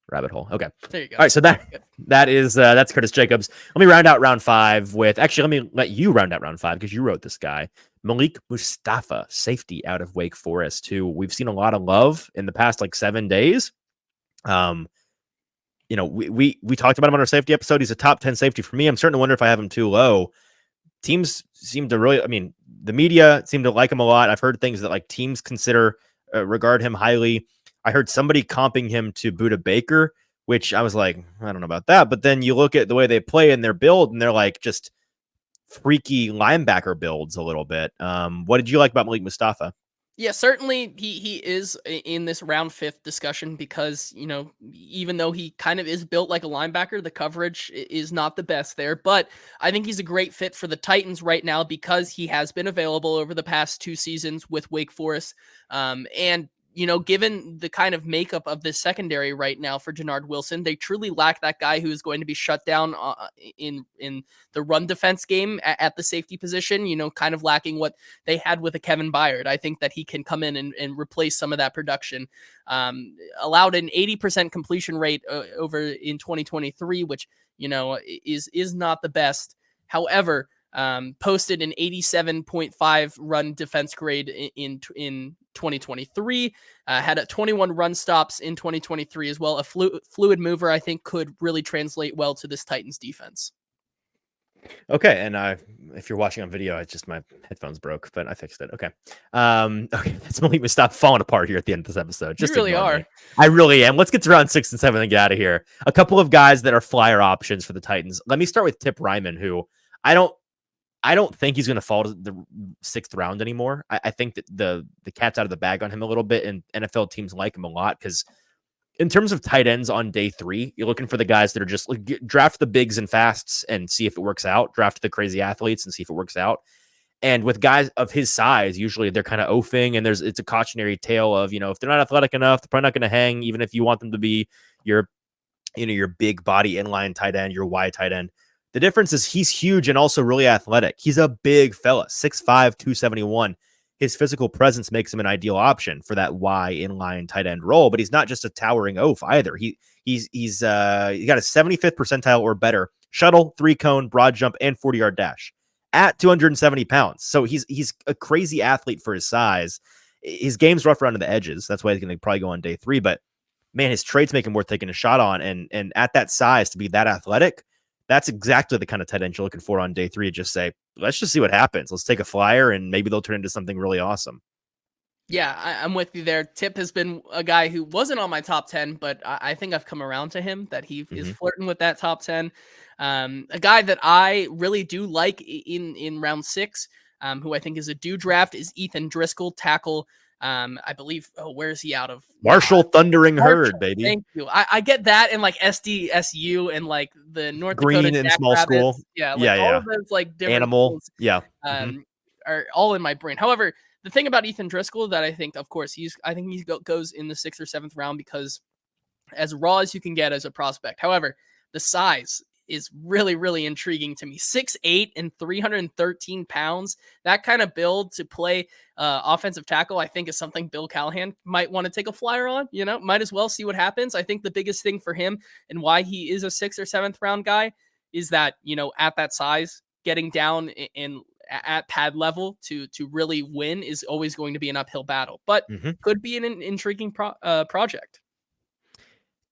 Rabbit hole. Okay. There you go. All right. So that's Curtis Jacobs. Let me round out round 5 with, let me let you round out round 5 because you wrote this guy, Malik Mustapha, safety out of Wake Forest, who we've seen a lot of love in the past 7 days. We talked about him on our safety episode. He's a top 10 safety for me. I'm starting to wonder if I have him too low. Teams seem to really, the media seem to like him a lot. I've heard things that teams regard him highly. I heard somebody comping him to Budda Baker, which I was like, I don't know about that. But then you look at the way they play and their build, and they're just freaky linebacker builds a little bit. What did you like about Malik Mustapha? Yeah, certainly he is in this round 5th discussion because, even though he kind of is built like a linebacker, the coverage is not the best there. But I think he's a great fit for the Titans right now because he has been available over the past 2 seasons with Wake Forest. And given the kind of makeup of this secondary right now for Jannard Wilson, they truly lack that guy who is going to be shut down in the run defense game at the safety position, kind of lacking what they had with a Kevin Byard. I think that he can come in and replace some of that production. Allowed an 80% completion rate over in 2023, which, is not the best. However, posted an 87.5 run defense grade in 2023, had a 21 run stops in 2023 as well. A fluid mover, I think, could really translate well to this Titans defense. Okay, and if you're watching on video, it's just my headphones broke, but I fixed it. Okay, okay, that's Malik Mustapha falling apart here at the end of this episode. Just you really are. Me. I really am. Let's get to round 6 and 7 and get out of here. A couple of guys that are flyer options for the Titans. Let me start with Tip Reiman, who I don't think he's going to fall to the 6th round anymore. I think that the cat's out of the bag on him a little bit, and NFL teams like him a lot because in terms of tight ends on day 3, you're looking for the guys that are just draft the bigs and fasts and see if it works out. Draft the crazy athletes and see if it works out. And with guys of his size, usually they're kind of oafing, and it's a cautionary tale of, if they're not athletic enough, they're probably not going to hang, even if you want them to be your big body inline tight end, your wide tight end. The difference is he's huge and also really athletic. He's a big fella, 6'5", 271. His physical presence makes him an ideal option for that Y inline tight end role, but he's not just a towering oaf either. He's got a 75th percentile or better shuttle, 3-cone, broad jump, and 40-yard dash at 270 pounds. So he's a crazy athlete for his size. His game's rough around the edges. That's why he's going to probably go on day 3. But man, his traits make him worth taking a shot on. And at that size, to be that athletic, that's exactly the kind of tight end you're looking for on day 3. Just say, let's just see what happens. Let's take a flyer and maybe they'll turn into something really awesome. Yeah, I'm with you there. Tip has been a guy who wasn't on my top 10, but I think I've come around to him, that he is flirting with that top 10. A guy that I really do like in round 6, who I think is a due draft, is Ethan Driscoll, tackle I believe, where is he out of? Marshall Thundering Marshall, Herd, baby. thank you. I get that and like SDSU and like the North Green Dakota and small school. Jackrabbits. Yeah, like all of those like different Animal. schools, Yeah. are all in my brain. However, the thing about Ethan Driscoll that I think, of course, I think he goes in the 6th or 7th round because as raw as you can get as a prospect. However, the size is really, really intriguing to me. 6'8" and 313 pounds. That kind of build to play offensive tackle, I think, is something Bill Callahan might want to take a flyer on. Might as well see what happens. I think the biggest thing for him and why he is a 6th or 7th round guy is that, at that size, getting down in at pad level to really win is always going to be an uphill battle, but could be an intriguing project.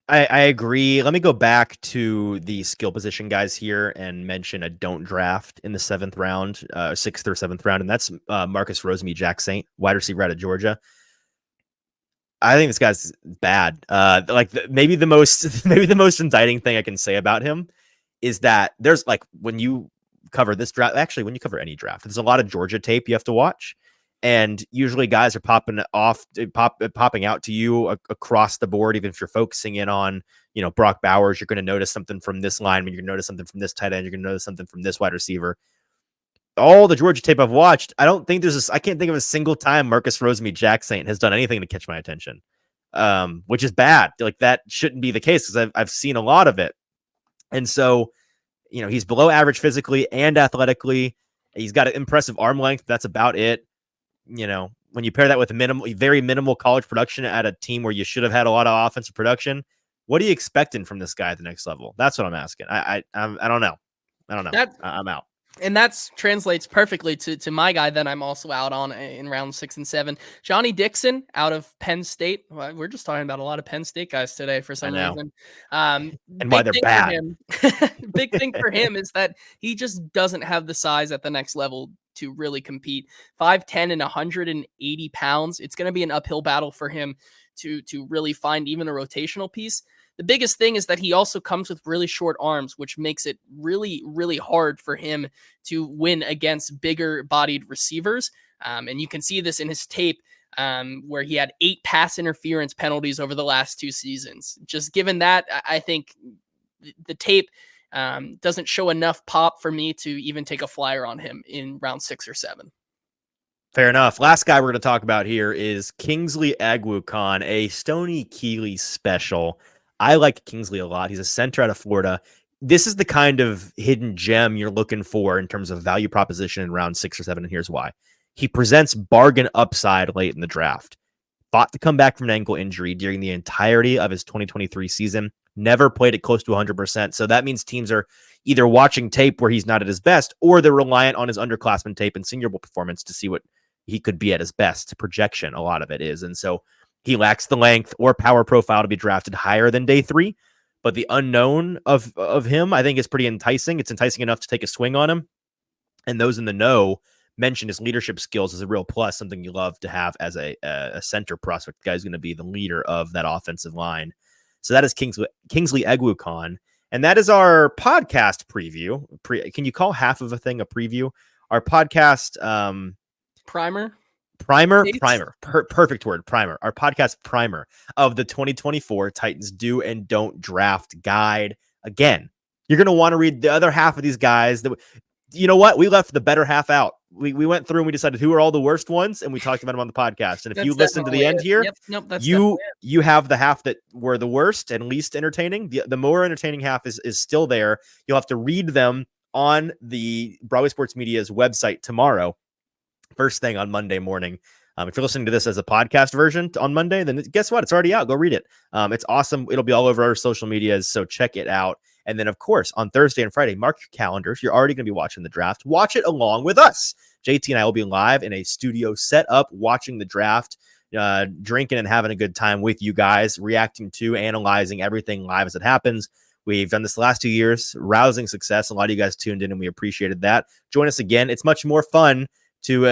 I agree. Let me go back to the skill position guys here and mention a don't draft in the 7th round, 6th or 7th round, and that's Marcus Rosemy-Jacksaint, wide receiver out of Georgia. I think this guy's bad. Maybe the most indicting thing I can say about him is that there's like when you cover this draft, actually when you cover any draft, there's a lot of Georgia tape you have to watch. And usually guys are popping out to you across the board. Even if you're focusing in on, Brock Bowers, you're going to notice something from this lineman. You're going to notice something from this tight end. You're going to notice something from this wide receiver. All the Georgia tape I've watched, I can't think of a single time Marcus Rosemy-Jacksaint has done anything to catch my attention, which is bad. Like that shouldn't be the case because I've seen a lot of it. And so, he's below average physically and athletically. He's got an impressive arm length. That's about it. When you pair that with very minimal college production at a team where you should have had a lot of offensive production, what are you expecting from this guy at the next level? That's what I'm asking. I don't know. I'm out. And that translates perfectly to my guy that I'm also out on in round 6 and 7. Johnny Dixon out of Penn State. Well, we're just talking about a lot of Penn State guys today for some reason. And why they're bad. Big thing for him is that he just doesn't have the size at the next level to really compete. 5'10" and 180 pounds. It's going to be an uphill battle for him to really find even a rotational piece. The biggest thing is that he also comes with really short arms, which makes it really, really hard for him to win against bigger bodied receivers. And you can see this in his tape where he had 8 pass interference penalties over the last 2 seasons. Just given that, I think the tape doesn't show enough pop for me to even take a flyer on him in round 6 or 7. Fair enough. Last guy we're going to talk about here is Kingsley Suamataia, a Stony Keeley special. I like Kingsley a lot. He's a center out of Florida. This is the kind of hidden gem you're looking for in terms of value proposition in round 6 or 7, and here's why. He presents bargain upside late in the draft. Fought to come back from an ankle injury during the entirety of his 2023 season. Never played it close to 100%. So that means teams are either watching tape where he's not at his best, or they're reliant on his underclassmen tape and Senior Bowl performance to see what he could be at his best. Projection, a lot of it is. And so he lacks the length or power profile to be drafted higher than day 3, but the unknown of him, I think, is pretty enticing. It's enticing enough to take a swing on him. And those in the know mention his leadership skills as a real plus, something you love to have as a center prospect. The guy's going to be the leader of that offensive line. So that is Kingsley Suamataia. And that is our podcast preview. Can you call half of a thing a preview? Our podcast primer. Perfect word. Primer. Our podcast primer of the 2024 Titans do and don't draft guide. Again, you're going to want to read the other half of these guys. You know what? We left the better half out. We went through and we decided who are all the worst ones, and we talked about them on the podcast. And if you listen to the end here, you have the half that were the worst and least entertaining. The more entertaining half is still there. You'll have to read them on the Broadway Sports Media's website tomorrow. First thing on Monday morning. If you're listening to this as a podcast version on Monday, then guess what? It's already out. Go read it. It's awesome. It'll be all over our social medias, so check it out. And then, of course, on Thursday and Friday, mark your calendars. You're already going to be watching the draft. Watch it along with us. JT and I will be live in a studio set up, watching the draft, drinking and having a good time with you guys, reacting to, analyzing everything live as it happens. We've done this the last 2 years, rousing success. A lot of you guys tuned in, and we appreciated that. Join us again. It's much more fun to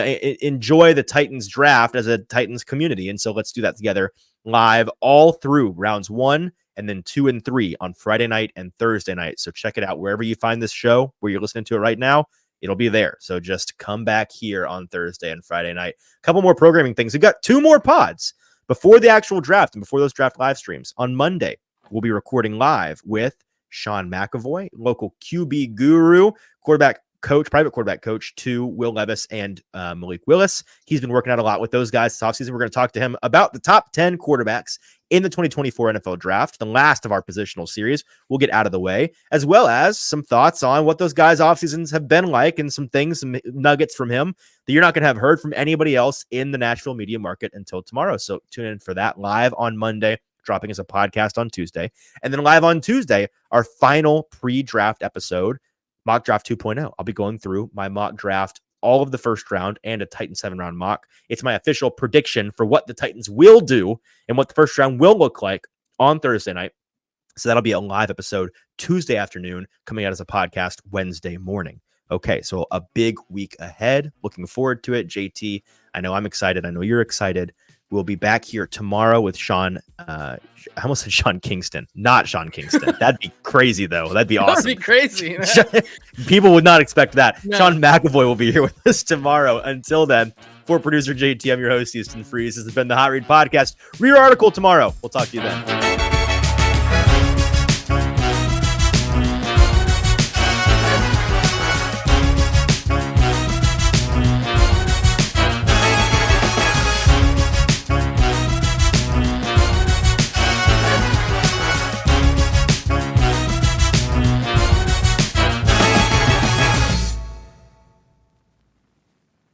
enjoy the Titans draft as a Titans community. And so let's do that together live all through rounds 1 and then 2 and 3 on Friday night and Thursday night. So check it out wherever you find this show, where you're listening to it right now. it'll be there. So just come back here on Thursday and Friday night. A couple more programming things. We've got 2 more pods before the actual draft and before those draft live streams. On Monday, we'll be recording live with Sean McAvoy, local QB guru, quarterback coach, private quarterback coach to Will Levis and Malik Willis. He's been working out a lot with those guys this offseason. We're going to talk to him about the top 10 quarterbacks in the 2024 NFL draft, the last of our positional series. We'll get out of the way, as well as some thoughts on what those guys' off seasons have been like and some things, some nuggets from him that you're not going to have heard from anybody else in the Nashville media market until tomorrow. So tune in for that live on Monday, dropping as a podcast on Tuesday. And then live on Tuesday, our final pre-draft episode, Mock Draft 2.0. I'll be going through my mock draft, all of the first round and a Titan 7-round mock. It's my official prediction for what the Titans will do and what the first round will look like on Thursday night. So that'll be a live episode Tuesday afternoon, coming out as a podcast Wednesday morning. Okay, so a big week ahead. Looking forward to it. JT, I know I'm excited. I know you're excited. We'll be back here tomorrow with Sean. I almost said Sean Kingston, not Sean Kingston. That'd be crazy, though. That'd be awesome. That'd be crazy. People would not expect that. No. Sean McAvoy will be here with us tomorrow. Until then, for producer JT, I'm your host, Easton Freeze. This has been the Hot Read Podcast. Read our article tomorrow. We'll talk to you then.